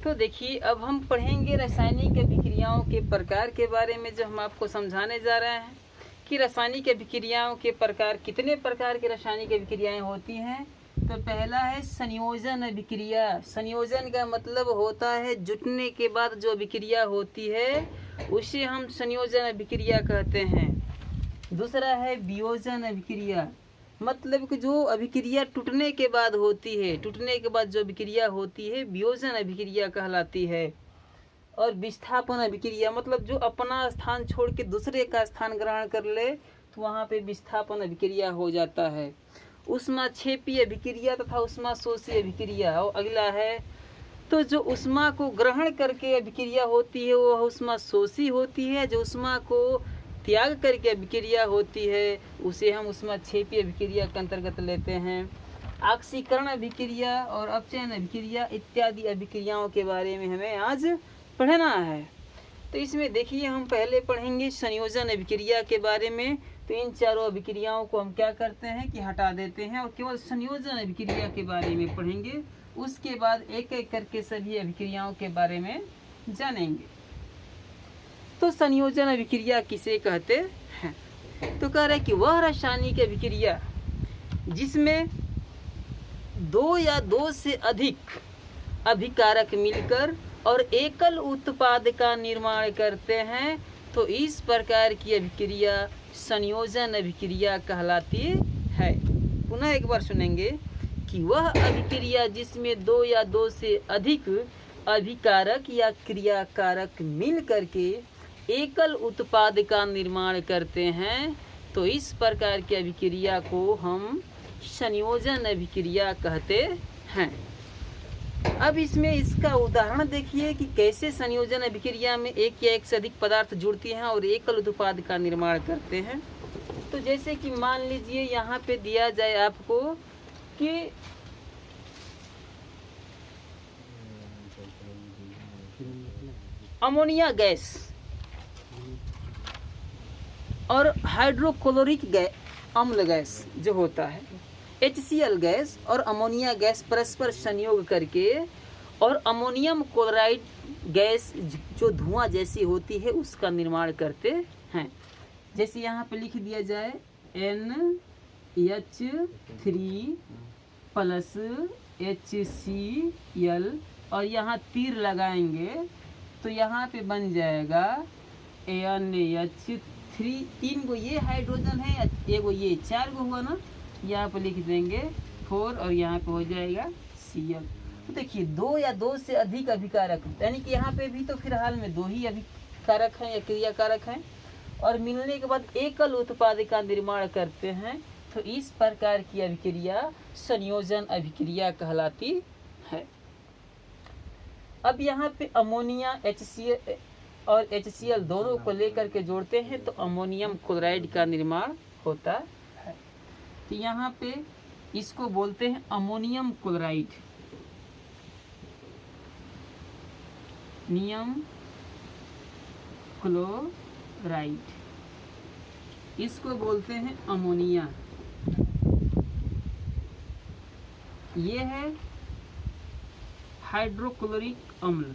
तो देखिए अब हम पढ़ेंगे रासायनिक अभिक्रियाओं के प्रकार के बारे में, जो हम आपको समझाने जा रहे हैं कि रासायनिक अभिक्रियाओं के प्रकार, कितने प्रकार की रासायनिक अभिक्रियाएं होती हैं। तो पहला है संयोजन अभिक्रिया। संयोजन का मतलब होता है जुटने के बाद जो अभिक्रिया होती है उसे हम संयोजन अभिक्रिया कहते हैं। दूसरा है वियोजन अभिक्रिया, मतलब कि जो अभिक्रिया टूटने के बाद होती है, टूटने के बाद जो अभिक्रिया होती है वियोजन अभिक्रिया कहलाती है। और विस्थापन अभिक्रिया, मतलब जो अपना स्थान छोड़ के दूसरे का स्थान ग्रहण कर ले तो वहाँ पे विस्थापन अभिक्रिया हो जाता है। ऊष्माक्षेपी अभिक्रिया तथा ऊष्माशोषी अभिक्रिया। और अगला है तो जो ऊष्मा को ग्रहण करके अभिक्रिया होती है वो ऊष्माशोषी होती है, जो ऊष्मा को त्याग करके अभिक्रिया होती है उसे हम ऊष्माक्षेपी अभिक्रिया के अंतर्गत लेते हैं। ऑक्सीकरण अभिक्रिया और अपचयन अभिक्रिया इत्यादि अभिक्रियाओं के बारे में हमें आज पढ़ना है। तो इसमें देखिए हम पहले पढ़ेंगे संयोजन अभिक्रिया के बारे में। तो इन चारों अभिक्रियाओं को हम क्या करते हैं कि हटा देते हैं और केवल संयोजन अभिक्रिया के बारे में पढ़ेंगे। उसके बाद एक एक करके सभी अभिक्रियाओं के बारे में जानेंगे। तो संयोजन अभिक्रिया किसे कहते हैं? तो कह रहे हैं कि वह रासायनिक अभिक्रिया जिसमें दो या दो से अधिक अभिकारक मिलकर और एकल उत्पाद का निर्माण करते हैं, तो इस प्रकार की अभिक्रिया संयोजन अभिक्रिया कहलाती है। पुनः एक बार सुनेंगे कि वह अभिक्रिया जिसमें दो या दो से अधिक अभिकारक या क्रियाकारक मिल करके एकल उत्पाद का निर्माण करते हैं, तो इस प्रकार की अभिक्रिया को हम संयोजन अभिक्रिया कहते हैं। अब इसमें इसका उदाहरण देखिए कि कैसे संयोजन अभिक्रिया में एक या एक से अधिक पदार्थ जुड़ती हैं और एकल उत्पाद का निर्माण करते हैं। तो जैसे कि मान लीजिए यहाँ पे दिया जाए आपको कि अमोनिया गैस और हाइड्रोक्लोरिक अम्ल गैस जो होता है, HCl गैस और अमोनिया गैस परस्पर संयोग करके और अमोनियम क्लोराइड गैस जो धुआं जैसी होती है उसका निर्माण करते हैं। जैसे यहाँ पे लिख दिया जाए NH3+HCl और यहाँ तीर लगाएंगे तो यहाँ पे बन जाएगा NH3। तीन गो ये हाइड्रोजन है, एगो ये, चार गो हुआ ना, यहाँ पे लिख देंगे 4 और यहाँ पे हो जाएगा Cl। तो देखिए दो या दो से अधिक अभिकारक, यानी कि यहाँ पे भी तो फिलहाल में दो ही अभिकारक हैं या क्रियाकारक हैं और मिलने के बाद एकल उत्पाद का निर्माण करते हैं, तो इस प्रकार की अभिक्रिया संयोजन अभिक्रिया कहलाती है। अब यहाँ पे अमोनिया HCl और HCl दोनों को लेकर के जोड़ते हैं तो अमोनियम क्लोराइड का निर्माण होता है। तो यहाँ पे इसको बोलते हैं अमोनियम क्लोराइड, नियम क्लोराइड, इसको बोलते हैं अमोनिया। ये है हाइड्रोक्लोरिक अम्ल।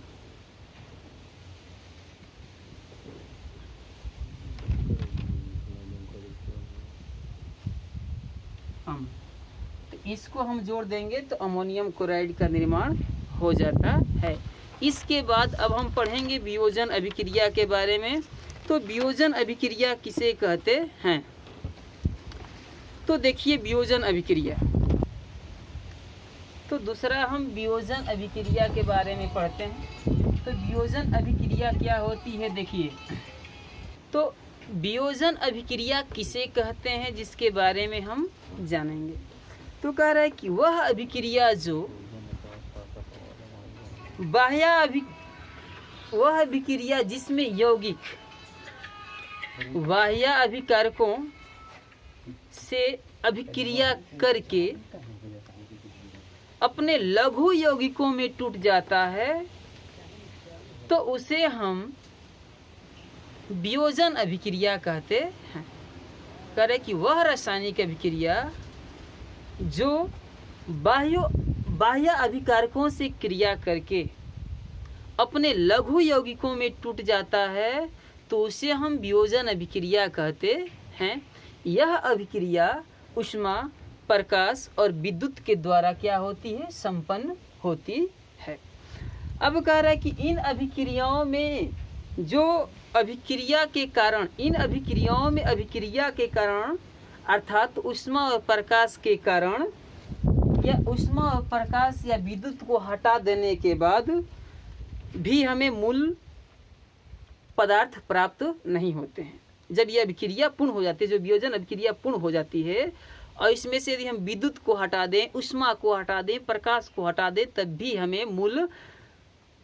तो इसको हम जोड़ देंगे तो अमोनियम क्लोराइड का निर्माण हो जाता है। इसके बाद अब हम पढ़ेंगे वियोजन अभिक्रिया के बारे में। तो वियोजन अभिक्रिया किसे कहते हैं? तो देखिए वियोजन अभिक्रिया, तो दूसरा हम वियोजन अभिक्रिया के बारे में पढ़ते हैं। तो वियोजन अभिक्रिया क्या होती है देखिए, तो वियोजन अभिक्रिया किसे कहते हैं जिसके बारे में हम जानेंगे। तो कह रहा है कि वह अभिक्रिया जो वह अभिक्रिया जिसमें यौगिक बाह्य अभिकारकों से अभिक्रिया करके अपने लघु यौगिकों में टूट जाता है, तो उसे हम वियोजन अभिक्रिया कहते हैं। कह रहे कि वह रासायनिक अभिक्रिया जो बाह्य अभिकारकों से क्रिया करके अपने लघु यौगिकों में टूट जाता है, तो उसे हम वियोजन अभिक्रिया कहते हैं। यह अभिक्रिया ऊष्मा, प्रकाश और विद्युत के द्वारा क्या होती है? संपन्न होती है। अब कह रहा है कि इन अभिक्रियाओं में जो अभिक्रिया के कारण, इन अभिक्रियाओं में अभिक्रिया के कारण अर्थात ऊष्मा और प्रकाश के कारण या ऊष्मा और प्रकाश या विद्युत को हटा देने के बाद भी हमें मूल पदार्थ प्राप्त नहीं होते हैं। जब यह अभिक्रिया पूर्ण हो जाती है, जो वियोजन अभिक्रिया पूर्ण हो जाती है और इसमें से यदि हम विद्युत को हटा दें, ऊष्मा को हटा दें, प्रकाश को हटा दें, तब भी हमें मूल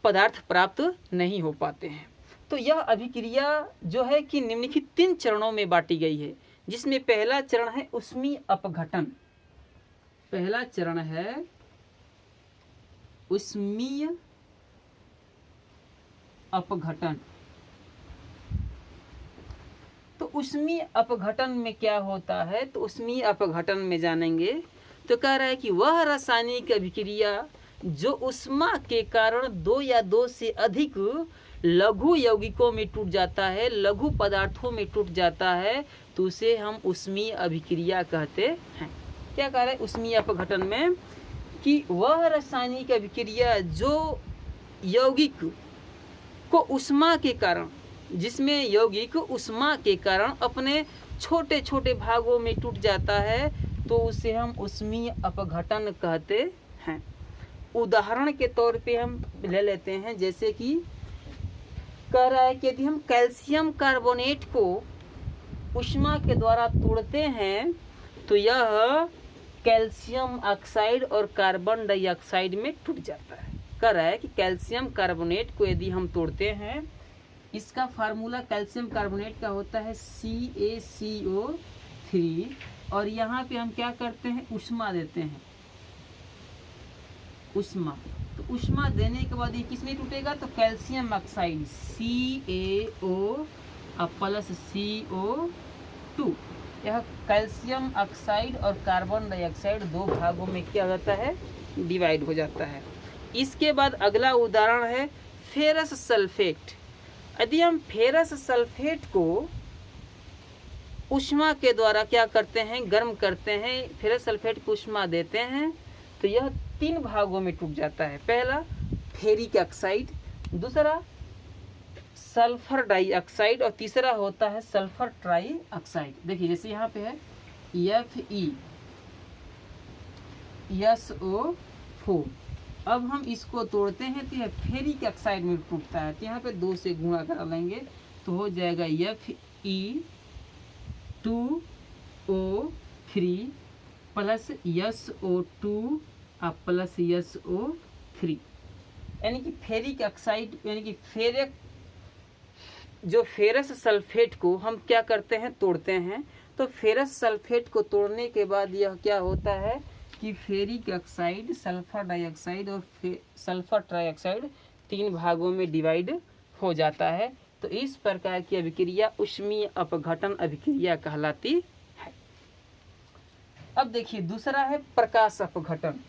पदार्थ प्राप्त नहीं हो पाते हैं। तो यह अभिक्रिया जो है कि निम्नलिखित 3 चरणों में बांटी गई है, जिसमें पहला चरण है ऊष्मीय अपघटन। पहला चरण है ऊष्मीय अपघटन। तो ऊष्मीय अपघटन में क्या होता है, तो ऊष्मीय अपघटन में जानेंगे। तो कह रहा है कि वह रासायनिक अभिक्रिया जो ऊष्मा के कारण दो या दो से अधिक लघु यौगिकों में टूट जाता है, लघु पदार्थों में टूट जाता है, तो उसे हम ऊष्मीय अभिक्रिया कहते हैं। क्या कह रहे हैं ऊष्मीय अपघटन में, कि वह रासायनिक अभिक्रिया जो यौगिक को ऊष्मा के कारण, जिसमें यौगिक ऊष्मा के कारण अपने छोटे छोटे भागों में टूट जाता है, तो उसे हम ऊष्मीय अपघटन कहते हैं। उदाहरण के तौर पे हम ले लेते हैं, जैसे कि कह रहा है कि यदि हम कैल्शियम कार्बोनेट को ऊष्मा के द्वारा तोड़ते हैं तो यह कैल्शियम ऑक्साइड और कार्बन डाइऑक्साइड में टूट जाता है। कह रहा है कि कैल्शियम कार्बोनेट को यदि हम तोड़ते हैं, इसका फार्मूला कैल्शियम कार्बोनेट का होता है CaCO3, और यहाँ पे हम क्या करते हैं, ऊष्मा देते हैं, ऊष्मा। तो ऊष्मा देने के बाद ये किस में टूटेगा, तो calcium oxide CaO plus CO2, यह कैल्शियम ऑक्साइड और कार्बन डाइऑक्साइड दो भागों में क्या होता है, डिवाइड हो जाता है। इसके बाद अगला उदाहरण है फेरस सल्फेट। यदि हम फेरस सल्फेट को ऊष्मा के द्वारा क्या करते हैं, गर्म करते हैं, फेरस सल्फेट को ऊष्मा देते हैं, तो यह तीन भागों में टूट जाता है। पहला फेरिक ऑक्साइड, दूसरा सल्फर डाइऑक्साइड, और तीसरा होता है सल्फर ट्राई ऑक्साइड। देखिए जैसे यहाँ पे है FeSO4, अब हम इसको तोड़ते हैं तो यह फेरिक ऑक्साइड में टूटता है, तो यहाँ पे 2 से गुणा करा लेंगे तो हो जाएगा Fe2O3 plus SO2 plus SO3, यानी कि फेरिक ऑक्साइड, यानी कि फेरक जो फेरस सल्फेट को हम क्या करते हैं, तोड़ते हैं। तो फेरस सल्फेट को तोड़ने के बाद यह क्या होता है कि फेरिक ऑक्साइड, सल्फर डाइऑक्साइड और सल्फर ट्राइऑक्साइड तीन भागों में डिवाइड हो जाता है। तो इस प्रकार की अभिक्रिया ऊष्मीय अपघटन अभिक्रिया कहलाती है। अब देखिए दूसरा है प्रकाश अपघटन।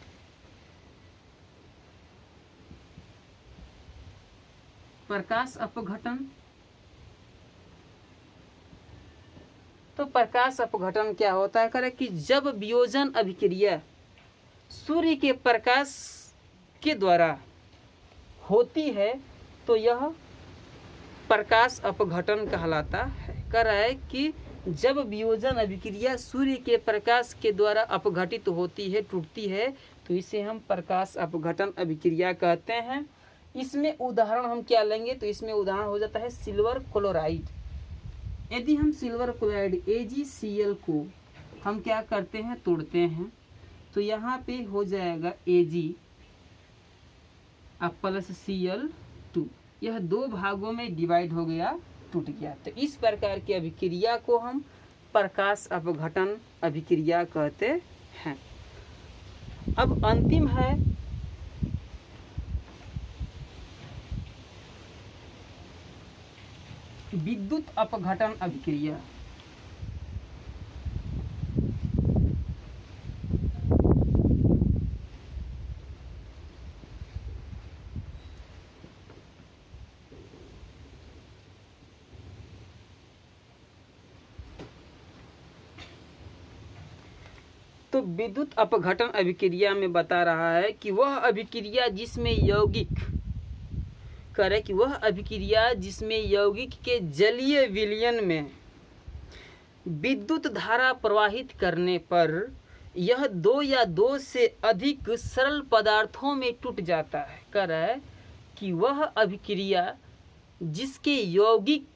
प्रकाश अपघटन, तो प्रकाश अपघटन क्या होता है, करे कि जब वियोजन अभिक्रिया सूर्य के प्रकाश के द्वारा होती है तो यह प्रकाश अपघटन कहलाता है। कह रहा है कि जब वियोजन अभिक्रिया सूर्य के प्रकाश के द्वारा अपघटित होती है, टूटती है, तो इसे हम प्रकाश अपघटन अभिक्रिया कहते हैं। इसमें उदाहरण हम क्या लेंगे, तो इसमें उदाहरण हो जाता है सिल्वर क्लोराइड। यदि हम सिल्वर क्लोराइड AgCl को हम क्या करते हैं, तोड़ते हैं, तो यहाँ पे हो जाएगा Ag प्लस Cl2, यह दो भागों में डिवाइड हो गया, टूट गया। तो इस प्रकार की अभिक्रिया को हम प्रकाश अपघटन अभिक्रिया कहते हैं। अब अंतिम है विद्युत अपघटन अभिक्रिया। तो विद्युत अपघटन अभिक्रिया में बता रहा है कि वह अभिक्रिया जिसमें यौगिक करे कि वह अभिक्रिया जिसमें यौगिक के जलीय विलयन में विद्युत धारा प्रवाहित करने पर यह दो या दो से अधिक सरल पदार्थों में टूट जाता है। कह रहा है कि वह अभिक्रिया जिसके यौगिक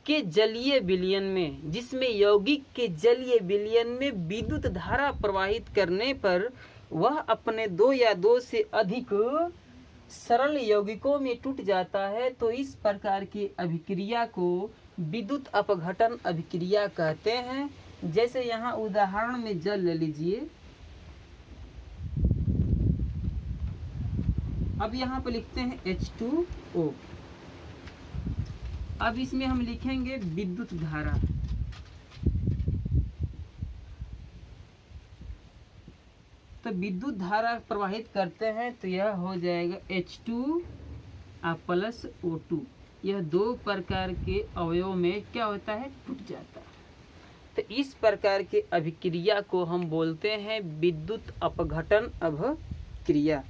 के जलीय विलयन में, जिसमें यौगिक के जलीय विलयन में विद्युत धारा प्रवाहित करने पर वह अपने दो या दो से अधिक सरल यौगिकों में टूट जाता है, तो इस प्रकार की अभिक्रिया को विद्युत अपघटन अभिक्रिया कहते हैं। जैसे यहाँ उदाहरण में जल ले लीजिए, अब यहाँ पे लिखते हैं H2O, अब इसमें हम लिखेंगे विद्युत धारा। तो विद्युत धारा प्रवाहित करते हैं तो यह हो जाएगा H2 प्लस O2। यह दो प्रकार के अवयव में क्या होता है, टूट जाता है। तो इस प्रकार के अभिक्रिया को हम बोलते हैं विद्युत अपघटन अभिक्रिया।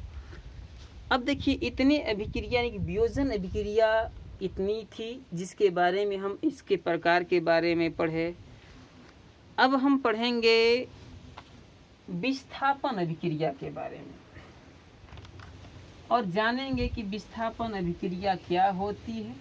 अब देखिए इतने अभिक्रिया यानी कि वियोजन अभिक्रिया इतनी थी जिसके बारे में हम इसके प्रकार के बारे में पढ़े। अब हम पढ़ेंगे विस्थापन अभिक्रिया के बारे में और जानेंगे कि विस्थापन अभिक्रिया क्या होती है।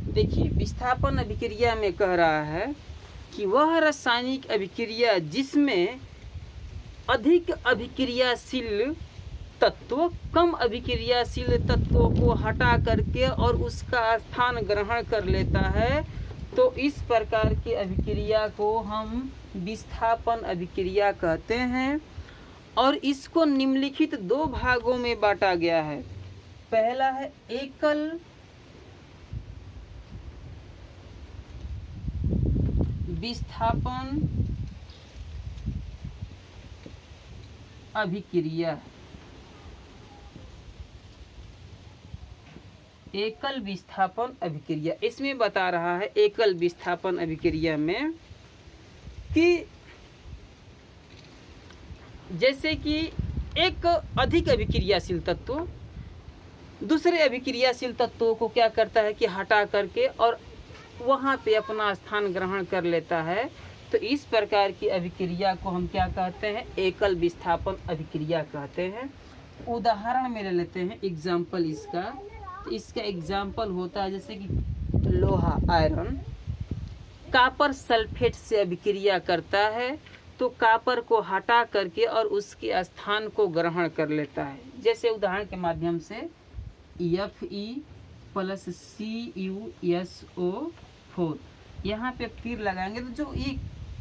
देखिए विस्थापन अभिक्रिया में कह रहा है कि वह रासायनिक अभिक्रिया जिसमें अधिक अभिक्रियाशील तत्व कम अभिक्रियाशील तत्वों को हटा करके और उसका स्थान ग्रहण कर लेता है, तो इस प्रकार की अभिक्रिया को हम विस्थापन अभिक्रिया कहते हैं। और इसको निम्नलिखित दो भागों में बांटा गया है। पहला है एकल विस्थापन अभिक्रिया। एकल विस्थापन अभिक्रिया इसमें बता रहा है एकल विस्थापन अभिक्रिया में कि जैसे कि एक अधिक अभिक्रियाशील तत्व दूसरे अभिक्रियाशील तत्वों को क्या करता है कि हटा करके और वहाँ पे अपना स्थान ग्रहण कर लेता है, तो इस प्रकार की अभिक्रिया को हम क्या कहते हैं, एकल विस्थापन अभिक्रिया कहते हैं। उदाहरण में ले लेते हैं एग्जाम्पल इसका। तो इसका एग्जाम्पल होता है जैसे कि लोहा आयरन कॉपर सल्फेट से अभिक्रिया करता है तो कॉपर को हटा करके और उसके स्थान को ग्रहण कर लेता है। जैसे उदाहरण के माध्यम से Fe प्लस CuSO4 यहाँ पे तीर लगाएंगे तो जो एक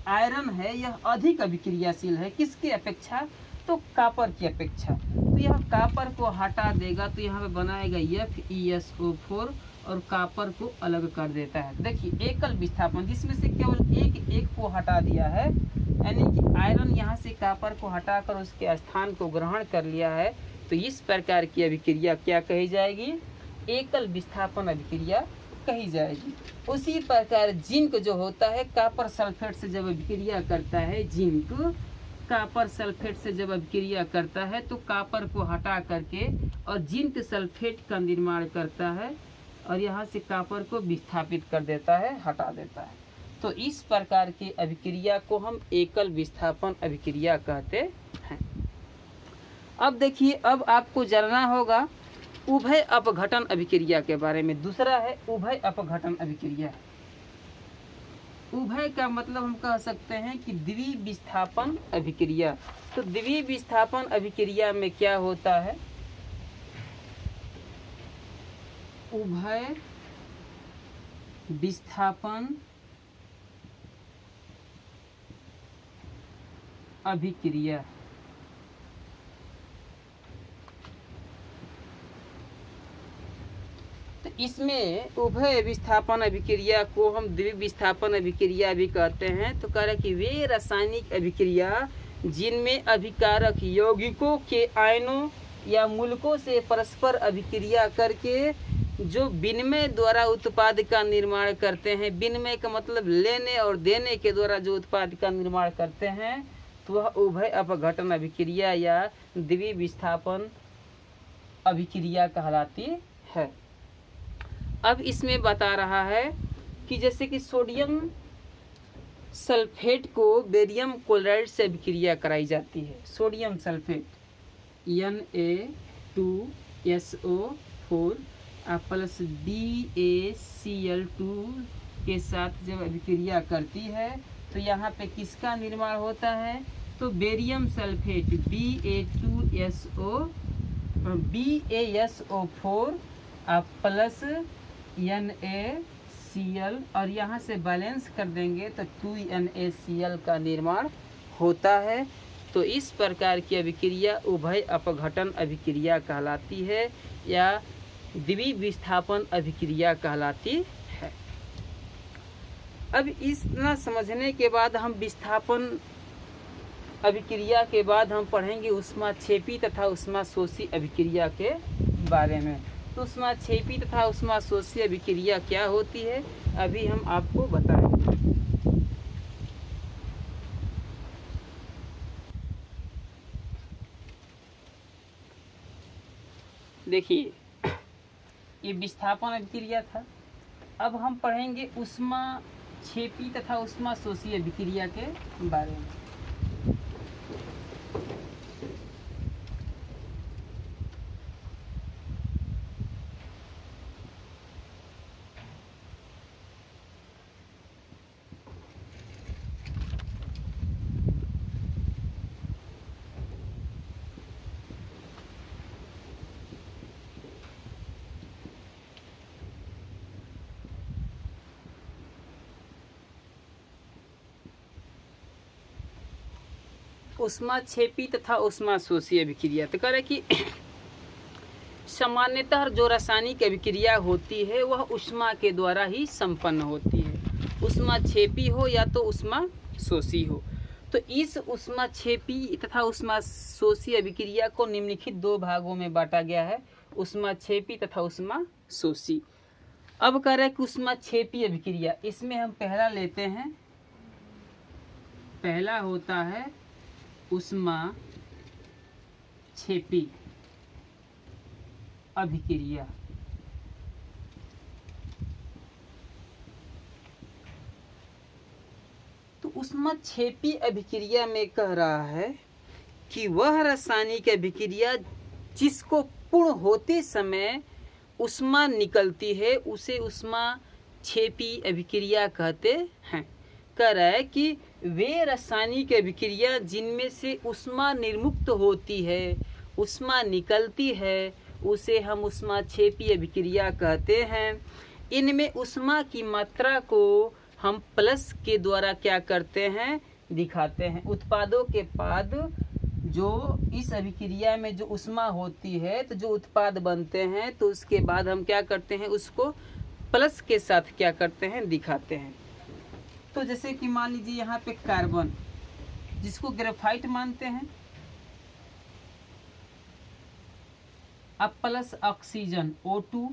आयरन है यह अधिक अभिक्रियाशील है किसके अपेक्षा, तो कॉपर की अपेक्षा। तो यह कॉपर को हटा देगा तो यहाँ पे बनाएगा FeSO4 और कॉपर को अलग कर देता है। देखिए एकल विस्थापन जिसमें से केवल एक को हटा दिया है, यानी कि आयरन यहाँ से कॉपर को हटाकर उसके स्थान को ग्रहण कर लिया है, तो इस प्रकार की अभिक्रिया क्या कही जाएगी, एकल विस्थापन अभिक्रिया कही जाएगी। उसी प्रकार जिंक जो होता है कॉपर सल्फेट से जब अभिक्रिया करता है, जिंक कॉपर सल्फेट से जब अभिक्रिया करता है तो कॉपर को हटा करके और जिंक सल्फेट का निर्माण करता है और यहाँ से कॉपर को विस्थापित कर देता है, हटा देता है। तो इस प्रकार की अभिक्रिया को हम एकल विस्थापन अभिक्रिया कहते हैं। अब देखिए अब आपको जानना होगा उभय अपघटन अभिक्रिया के बारे में। दूसरा है उभय अपघटन अभिक्रिया। उभय का मतलब हम कह सकते हैं कि द्वि विस्थापन अभिक्रिया। तो द्वि विस्थापन अभिक्रिया में क्या होता है, उभय विस्थापन अभिक्रिया। तो इसमें उभय विस्थापन अभिक्रिया को हम द्विविस्थापन अभिक्रिया भी कहते हैं। तो कह रहे कि वे रासायनिक अभिक्रिया जिनमें अभिकारक यौगिकों के आयनों या मूलकों से परस्पर अभिक्रिया करके जो विनिमय द्वारा उत्पाद का निर्माण करते हैं, विनिमय का मतलब लेने और देने के द्वारा जो उत्पाद का निर्माण करते हैं, तो वह उभय अपघटन अभिक्रिया या द्विविस्थापन अभिक्रिया कहलाती है। अब इसमें बता रहा है कि जैसे कि सोडियम सल्फेट को बेरियम क्लोराइड से अभिक्रिया कराई जाती है। Sodium sulphate Na2SO4 plus BaCl2 के साथ जब अभिक्रिया करती है तो यहाँ पे किसका निर्माण होता है, तो barium sulphate BaSO4 plus NaCl2 Cl और यहाँ से बैलेंस कर देंगे तो 2NaCl का निर्माण होता है। तो इस प्रकार की अभिक्रिया उभय अपघटन अभिक्रिया कहलाती है या द्विविस्थापन अभिक्रिया कहलाती है। अब इतना समझने के बाद हम विस्थापन अभिक्रिया के बाद हम पढ़ेंगे ऊष्माक्षेपी तथा ऊष्माशोषी अभिक्रिया के बारे में। तो ऊष्माक्षेपी तथा ऊष्माशोषी अभिक्रिया क्या होती है अभी हम आपको बताएंगे। देखिए, ये विस्थापन अभिक्रिया था। अब हम पढ़ेंगे ऊष्माक्षेपी तथा ऊष्माशोषी अभिक्रिया के बारे में। ऊष्माक्षेपी तथा ऊष्माशोषी अभिक्रिया तो कह रहे कि सामान्यतः जो रासायनिक अभिक्रिया होती है वह ऊष्मा के द्वारा ही संपन्न होती है, ऊष्माक्षेपी हो या तो ऊष्माशोषी हो। तो इस ऊष्माक्षेपी तथा ऊष्माशोषी अभिक्रिया को निम्नलिखित दो भागों में बांटा गया है, ऊष्माक्षेपी तथा ऊष्माशोषी। अब कह रहे हैं कि ऊष्माक्षेपी अभिक्रिया, इसमें हम पहला लेते हैं, पहला होता है ऊष्माक्षेपी अभिक्रिया। तो ऊष्माक्षेपी अभिक्रिया में कह रहा है कि वह रासायनिक अभिक्रिया जिसको पूर्ण होते समय ऊष्मा निकलती है उसे ऊष्माक्षेपी अभिक्रिया कहते हैं। कह रहा है कि वे रासायनिक अभिक्रिया जिनमें से ऊष्मा निर्मुक्त होती है, ऊष्मा निकलती है, उसे हम ऊष्माक्षेपी अभिक्रिया कहते हैं। इनमें ऊष्मा की मात्रा को हम प्लस के द्वारा क्या करते हैं, दिखाते हैं। उत्पादों के बाद जो इस अभिक्रिया में जो ऊष्मा होती है तो जो उत्पाद बनते हैं तो उसके बाद हम क्या करते हैं, उसको प्लस के साथ क्या करते हैं, दिखाते हैं। तो जैसे कि मान लीजिए यहाँ पे कार्बन जिसको ग्रेफाइट मानते हैं, अब प्लस ऑक्सीजन O2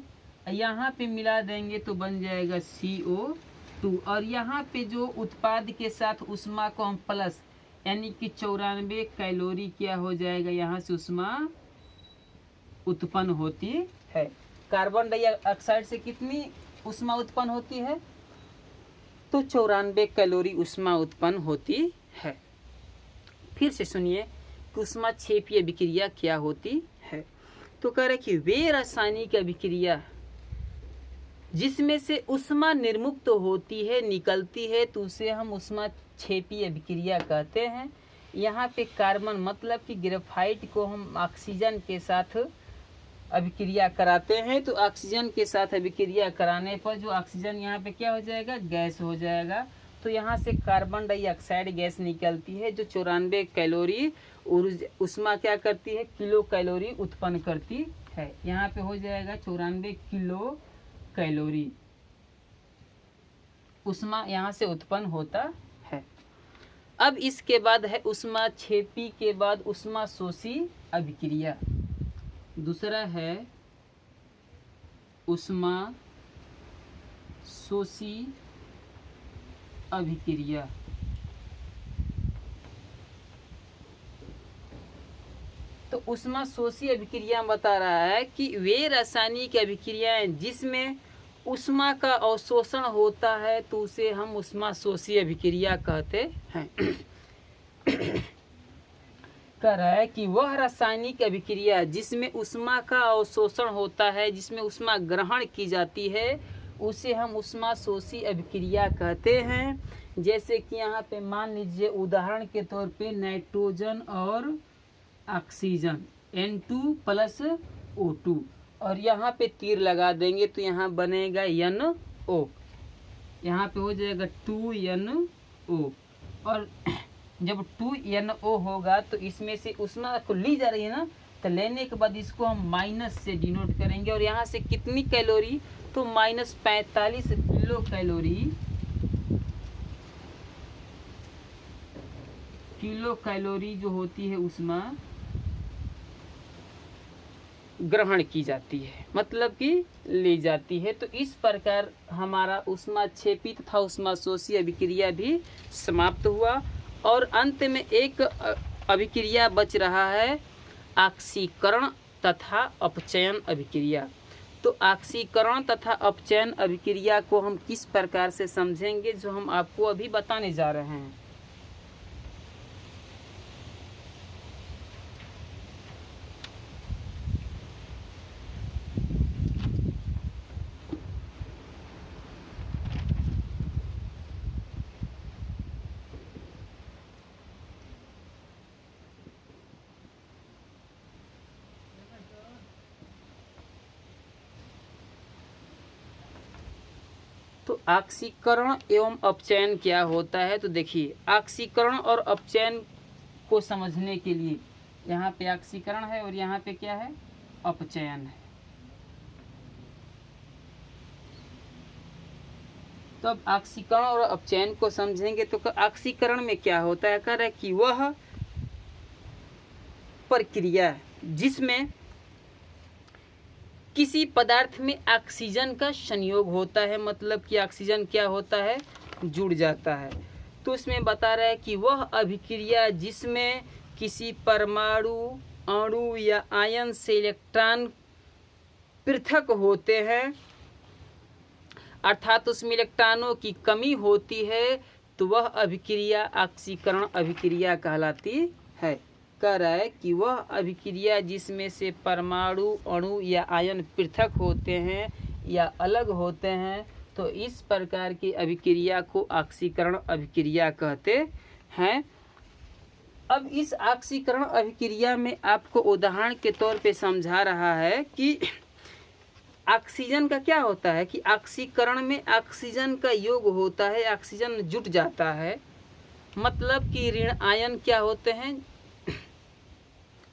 यहाँ पे मिला देंगे तो बन जाएगा CO2 और यहाँ पे जो उत्पाद के साथ ऊष्मा को हम प्लस यानी कि 94 कैलोरी क्या हो जाएगा, यहाँ से ऊष्मा उत्पन्न होती है। कार्बन डाइऑक्साइड से कितनी ऊष्मा उत्पन्न होती है, तो 94 कैलोरी ऊष्मा उत्पन्न होती है। फिर से सुनिए कि ऊष्माक्षेपी अभिक्रिया क्या होती है। तो कह रहे कि वे रासायनिक अभिक्रिया जिसमें से ऊष्मा निर्मुक्त होती है, निकलती है, तो उसे हम ऊष्माक्षेपी अभिक्रिया कहते हैं। यहाँ पे कार्बन मतलब कि ग्रेफाइट को हम ऑक्सीजन के साथ अभिक्रिया कराते हैं, तो ऑक्सीजन के साथ अभिक्रिया कराने पर जो ऑक्सीजन यहाँ पे क्या हो जाएगा, गैस हो जाएगा। तो यहाँ से कार्बन डाइऑक्साइड गैस निकलती है जो 94 कैलोरी ऊष्मा क्या करती है, किलो कैलोरी उत्पन्न करती है। यहाँ पे हो जाएगा 94 किलो कैलोरी ऊष्मा यहाँ से उत्पन्न होता है। अब इसके बाद है ऊष्माक्षेपी के बाद ऊष्माशोषी अभिक्रिया। दूसरा है ऊष्माशोषी अभिक्रिया। तो ऊष्माशोषी अभिक्रिया बता रहा है कि वे रासायनिक अभिक्रियाएं जिसमें ऊष्मा का अवशोषण होता है तो उसे हम ऊष्माशोषी अभिक्रिया कहते हैं। कह रहा है कि वह रासायनिक अभिक्रिया जिसमें ऊष्मा का अवशोषण होता है, जिसमें ऊष्मा ग्रहण की जाती है, उसे हम ऊष्माशोषी अभिक्रिया कहते हैं। जैसे कि यहाँ पे मान लीजिए उदाहरण के तौर पे नाइट्रोजन और ऑक्सीजन N2 प्लस O2 और यहाँ पे तीर लगा देंगे तो यहाँ बनेगा NO। यहाँ पे हो जाएगा 2NO, और जब 2NO होगा तो इसमें से ऊष्मा को ली जा रही है ना, तो लेने के बाद इसको हम माइनस से डिनोट करेंगे। और यहाँ से कितनी कैलोरी, तो -45 किलो कैलोरी जो होती है ऊष्मा ग्रहण की जाती है, मतलब कि ली जाती है। तो इस प्रकार हमारा ऊष्माक्षेपी तथा ऊष्माशोषी अभिक्रिया भी समाप्त हुआ। और अंत में एक अभिक्रिया बच रहा है, ऑक्सीकरण तथा अपचयन अभिक्रिया। तो ऑक्सीकरण तथा अपचयन अभिक्रिया को हम किस प्रकार से समझेंगे, जो हम आपको अभी बताने जा रहे हैं। तो ऑक्सीकरण एवं अपचयन क्या होता है, तो देखिए ऑक्सीकरण और अपचयन को समझने के लिए यहाँ पे ऑक्सीकरण है और यहाँ पे क्या है, अपचयन है। तो अब ऑक्सीकरण और अपचयन को समझेंगे तो ऑक्सीकरण में क्या होता है, कह रहा है कि वह प्रक्रिया जिसमें किसी पदार्थ में ऑक्सीजन का संयोग होता है, मतलब कि ऑक्सीजन क्या होता है, जुड़ जाता है। तो इसमें बता रहा है कि वह अभिक्रिया जिसमें किसी परमाणु, अणु या आयन से इलेक्ट्रॉन पृथक होते हैं, अर्थात उसमें इलेक्ट्रॉनों की कमी होती है, तो वह अभिक्रिया ऑक्सीकरण अभिक्रिया कहलाती है। कह रहा है कि वह अभिक्रिया जिसमें से परमाणु, अणु या आयन पृथक होते हैं या अलग होते हैं, तो इस प्रकार की अभिक्रिया को ऑक्सीकरण अभिक्रिया कहते हैं। अब इस ऑक्सीकरण अभिक्रिया में आपको उदाहरण के तौर पे समझा रहा है कि ऑक्सीजन का क्या होता है कि ऑक्सीकरण में ऑक्सीजन का योग होता है, ऑक्सीजन जुट जाता है, मतलब कि ऋण आयन क्या होते हैं,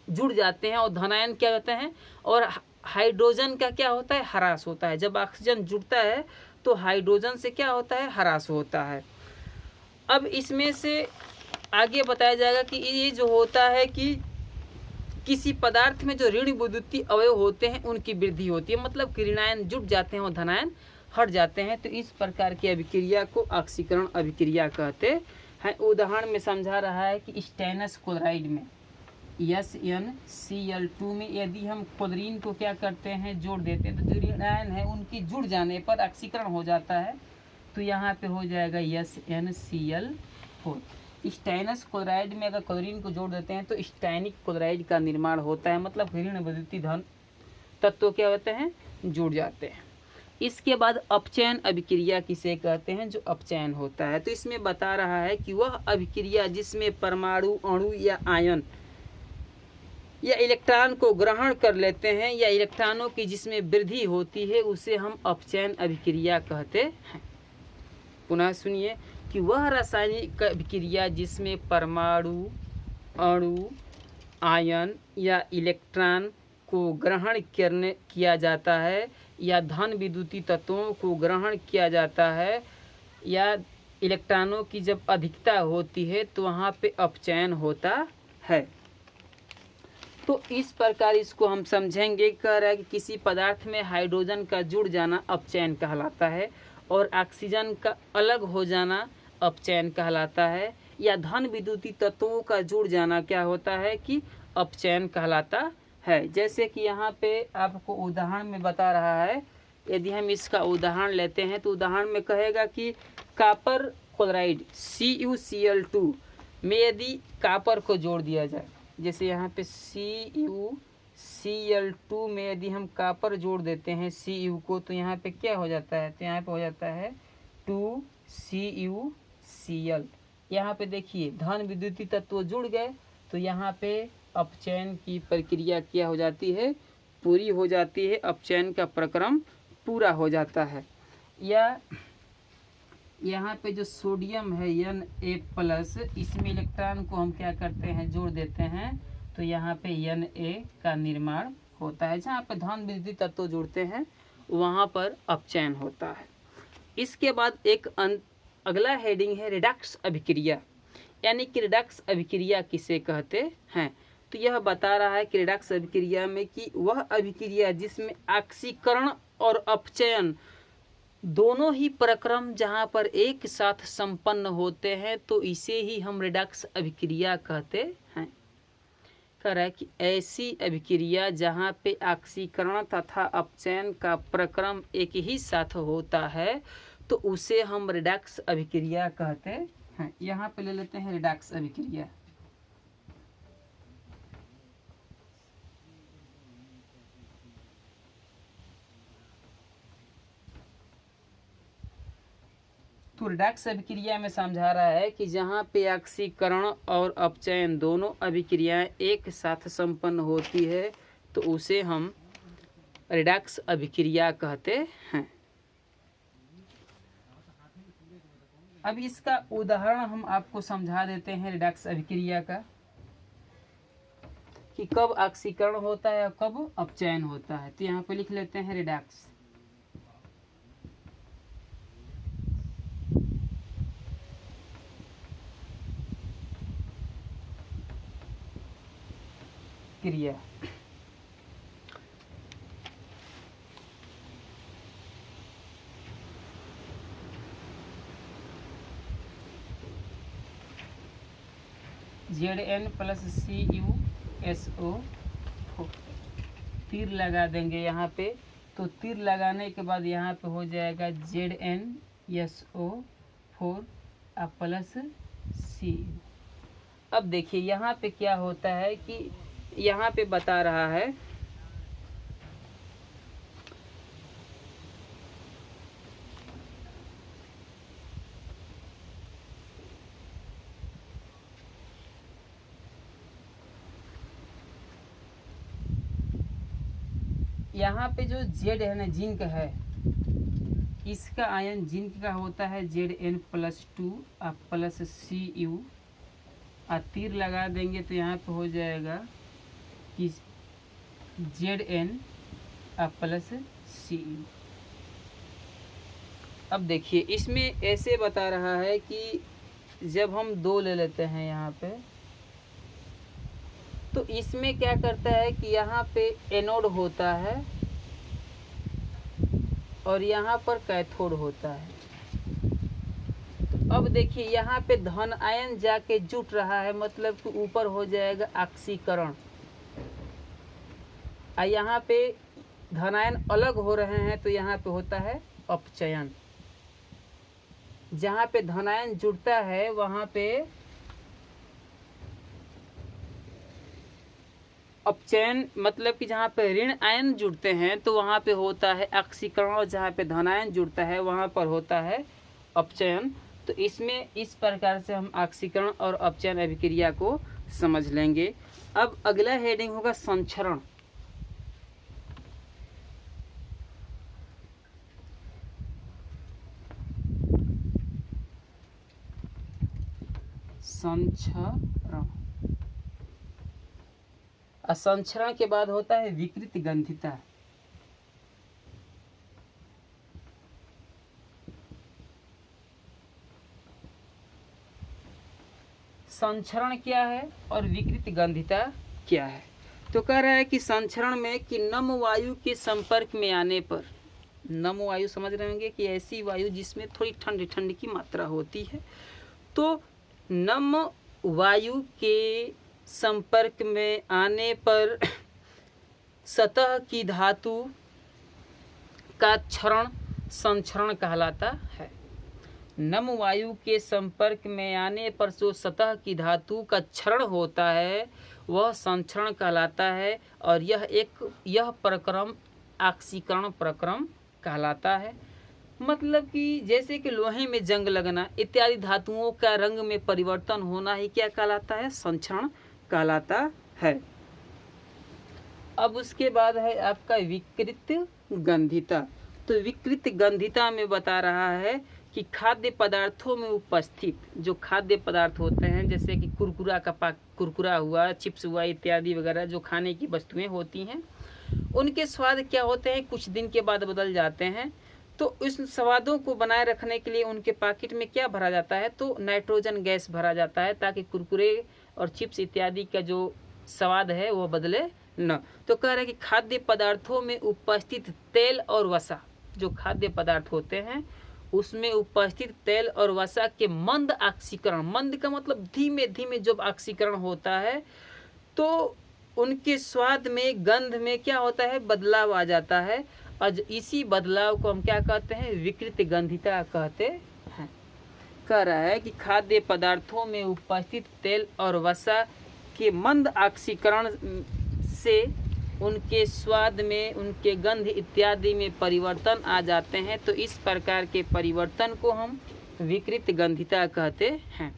जुड़ जाते हैं, और धनायन क्या होते हैं, और हाइड्रोजन का क्या होता है, ह्रास होता है। जब ऑक्सीजन जुड़ता है तो हाइड्रोजन से क्या होता है, ह्रास होता है। अब इसमें से आगे बताया जाएगा कि ये जो होता है कि किसी पदार्थ में जो ऋण विद्युतीय अवयव होते हैं उनकी वृद्धि होती है, मतलब कि ऋणायन जुट जाते हैं और धनायन हट जाते हैं। तो इस प्रकार की अभिक्रिया को ऑक्सीकरण अभिक्रिया कहते हैं। उदाहरण में समझा रहा है कि स्टेनस क्लोराइड में SnCl2 में यदि हम क्लोरीन को क्या करते हैं, जोड़ देते हैं, तो जो ऋणायन है उनकी जुड़ जाने पर ऑक्सीकरण हो जाता है। तो यहाँ पे हो जाएगा SnCl4। स्टेनस क्लोराइड में अगर क्लोरीन को जोड़ देते हैं तो स्टैनिक क्लोराइड का निर्माण होता है, मतलब ऋण विद्युतीय धन तत्व क्या होते हैं, जुड़ जाते हैं। इसके बाद अपचयन अभिक्रिया किसे कहते हैं, जो अपचयन होता है। तो इसमें बता रहा है कि वह अभिक्रिया जिसमें परमाणु, अणु या आयन या इलेक्ट्रॉन को ग्रहण कर लेते हैं या इलेक्ट्रॉनों की जिसमें वृद्धि होती है, उसे हम अपचयन अभिक्रिया कहते हैं। पुनः सुनिए कि वह रासायनिक अभिक्रिया जिसमें परमाणु, अणु, आयन या इलेक्ट्रॉन को ग्रहण किया जाता है या धन विद्युतीय तत्वों को ग्रहण किया जाता है या इलेक्ट्रॉनों की जब अधिकता होती है तो वहाँ पे अपचयन होता है। तो इस प्रकार इसको हम समझेंगे। कह रहा है कि किसी पदार्थ में हाइड्रोजन का जुड़ जाना अपचयन कहलाता है और ऑक्सीजन का अलग हो जाना अपचयन कहलाता है, या धन विद्युतीय तत्वों का जुड़ जाना क्या होता है कि अपचयन कहलाता है। जैसे कि यहाँ पे आपको उदाहरण में बता रहा है, यदि हम इसका उदाहरण लेते हैं तो उदाहरण में कहेगा कि कॉपर क्लोराइड CuCl2 में यदि कॉपर को जोड़ दिया जाए, जैसे यहाँ पे CuCl2 में यदि हम कॉपर जोड़ देते हैं Cu को, तो यहाँ पे क्या हो जाता है, तो यहाँ पे हो जाता है 2CuCl। यहाँ पे देखिए धन विद्युतीय तत्व जुड़ गए, तो यहाँ पे अपचयन की प्रक्रिया क्या हो जाती है, पूरी हो जाती है, अपचयन का प्रक्रम पूरा हो जाता है। या यहाँ पे जो सोडियम है Na+, इसमें इलेक्ट्रॉन को हम क्या करते हैं, जोड़ देते हैं, तो यहाँ पे Na का निर्माण होता है। जहाँ पे धन विद्युत तत्व जुड़ते हैं वहाँ पर अपचयन होता है। इसके बाद एक अगला हेडिंग है रिडक्स अभिक्रिया, यानी कि रिडक्स अभिक्रिया किसे कहते हैं। तो यह बता रहा है कि रिडक्स अभिक्रिया में कि वह अभिक्रिया जिसमें ऑक्सीकरण और अपचयन दोनों ही प्रक्रम जहाँ पर एक साथ संपन्न होते हैं, तो इसे ही हम रिडक्स अभिक्रिया कहते हैं। कह रहा है कि ऐसी अभिक्रिया जहाँ पे ऑक्सीकरण तथा अपचयन का प्रक्रम एक ही साथ होता है, तो उसे हम रिडक्स अभिक्रिया कहते हैं। यहाँ पे ले लेते हैं रिडक्स अभिक्रिया। तो रिडक्स अभिक्रिया में समझा रहा है कि जहाँ पे ऑक्सीकरण और अपचयन दोनों अभिक्रियाएं एक साथ संपन्न होती है, तो उसे हम रिडक्स अभिक्रिया कहते हैं। अब इसका उदाहरण हम आपको समझा देते हैं रिडक्स अभिक्रिया का, कि कब ऑक्सीकरण होता है और कब अपचयन होता है। तो यहाँ पे लिख लेते हैं रिडक्स क्रिया। Zn+CuSO4 तीर लगा देंगे यहाँ पे। तो तीर लगाने के बाद यहाँ पे हो जाएगा ZnSO4 प्लस Cu। अब देखिए यहाँ पे क्या होता है कि यहाँ पे बता रहा है यहाँ पे जो Z है ना, जिंक है, इसका आयन जिंक का होता है Zn+2 प्लस Cu। तीर लगा देंगे तो यहाँ पे हो जाएगा कि Zn प्लस Cu। अब देखिए इसमें ऐसे बता रहा है कि जब हम 2 ले लेते हैं यहाँ पे, तो इसमें क्या करता है कि यहाँ पे एनोड होता है और यहाँ पर कैथोड होता है। तो अब देखिए यहाँ पे धन आयन जाके जुट रहा है, मतलब कि ऊपर हो जाएगा ऑक्सीकरण, और यहाँ पे धनायन अलग हो रहे हैं, तो यहाँ पे होता है अपचयन। जहाँ पे धनायन जुड़ता है वहाँ पे अपचयन, मतलब कि जहाँ पे ऋण आयन जुड़ते हैं तो वहाँ पे होता है ऑक्सीकरण, और जहाँ पे धनायन जुड़ता है वहाँ पर होता है अपचयन। तो इसमें इस प्रकार से हम ऑक्सीकरण और अपचयन अभिक्रिया को समझ लेंगे। अब अगला हेडिंग होगा संचरण। संचरण, संचरण के बाद होता है विकृत गंधिता। संचरण क्या है और विकृत गंधिता क्या है? तो कह रहा है कि संचरण में कि नम वायु के संपर्क में आने पर, नम वायु समझ रहे होंगे कि ऐसी वायु जिसमें थोड़ी ठंडी ठंडी की मात्रा होती है, तो नम वायु के संपर्क में आने पर सतह की धातु का क्षरण संचरण कहलाता है। नम वायु के संपर्क में आने पर जो सतह की धातु का क्षरण होता है वह संचरण कहलाता है, और यह प्रक्रम ऑक्सीकरण प्रक्रम कहलाता है। मतलब कि जैसे कि लोहे में जंग लगना इत्यादि धातुओं का रंग में परिवर्तन होना ही क्या कहलाता है? संचरण कहलाता है। अब उसके बाद है आपका विकृत गंधिता। तो विकृत गंधिता में बता रहा है कि खाद्य पदार्थों में उपस्थित जो खाद्य पदार्थ होते हैं, जैसे कि कुरकुरा हुआ, चिप्स हुआ इत्यादि वगैरह जो खाने की वस्तुएं होती हैं, उनके स्वाद क्या होते हैं, कुछ दिन के बाद बदल जाते हैं। तो इस स्वादों को बनाए रखने के लिए उनके पैकेट में क्या भरा जाता है, तो नाइट्रोजन गैस भरा जाता है, ताकि कुरकुरे और चिप्स इत्यादि का जो स्वाद है वो बदले न। तो कह रहे हैं कि खाद्य पदार्थों में उपस्थित तेल और वसा, जो खाद्य पदार्थ होते हैं उसमें उपस्थित तेल और वसा के मंद ऑक्सीकरण, मंद का मतलब धीमे धीमे जब ऑक्सीकरण होता है तो उनके स्वाद में, गंध में क्या होता है, बदलाव आ जाता है। और इसी बदलाव को हम क्या कहते हैं, विकृत गंधिता कहते हैं। कह रहा है कि खाद्य पदार्थों में उपस्थित तेल और वसा के मंद ऑक्सीकरण से उनके स्वाद में, उनके गंध इत्यादि में परिवर्तन आ जाते हैं। तो इस प्रकार के परिवर्तन को हम विकृत गंधिता कहते हैं।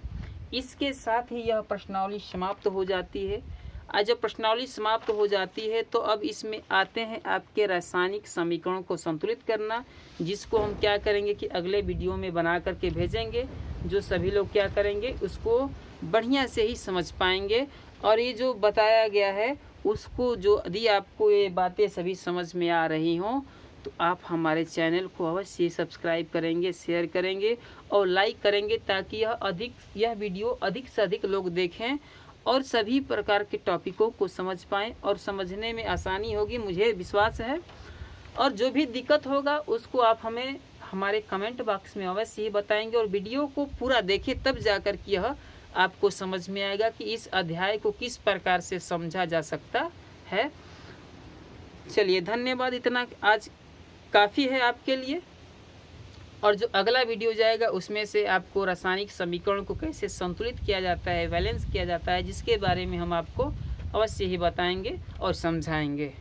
इसके साथ ही यह प्रश्नावली समाप्त हो जाती है। आज जब प्रश्नावली समाप्त हो जाती है तो अब इसमें आते हैं आपके रासायनिक समीकरणों को संतुलित करना, जिसको हम क्या करेंगे कि अगले वीडियो में बना करके भेजेंगे, जो सभी लोग क्या करेंगे उसको बढ़िया से ही समझ पाएंगे। और ये जो बताया गया है उसको, जो यदि आपको ये बातें सभी समझ में आ रही हों तो आप हमारे चैनल को अवश्य सब्सक्राइब करेंगे, शेयर करेंगे और लाइक करेंगे, ताकि यह वीडियो अधिक से अधिक लोग देखें और सभी प्रकार के टॉपिकों को समझ पाएँ और समझने में आसानी होगी, मुझे विश्वास है। और जो भी दिक्कत होगा उसको आप हमें हमारे कमेंट बॉक्स में अवश्य ही बताएंगे, और वीडियो को पूरा देखें, तब जाकर कि यह आपको समझ में आएगा कि इस अध्याय को किस प्रकार से समझा जा सकता है। चलिए धन्यवाद, इतना आज काफ़ी है आपके लिए। और जो अगला वीडियो जाएगा उसमें से आपको रासायनिक समीकरण को कैसे संतुलित किया जाता है, बैलेंस किया जाता है, जिसके बारे में हम आपको अवश्य ही बताएंगे और समझाएंगे।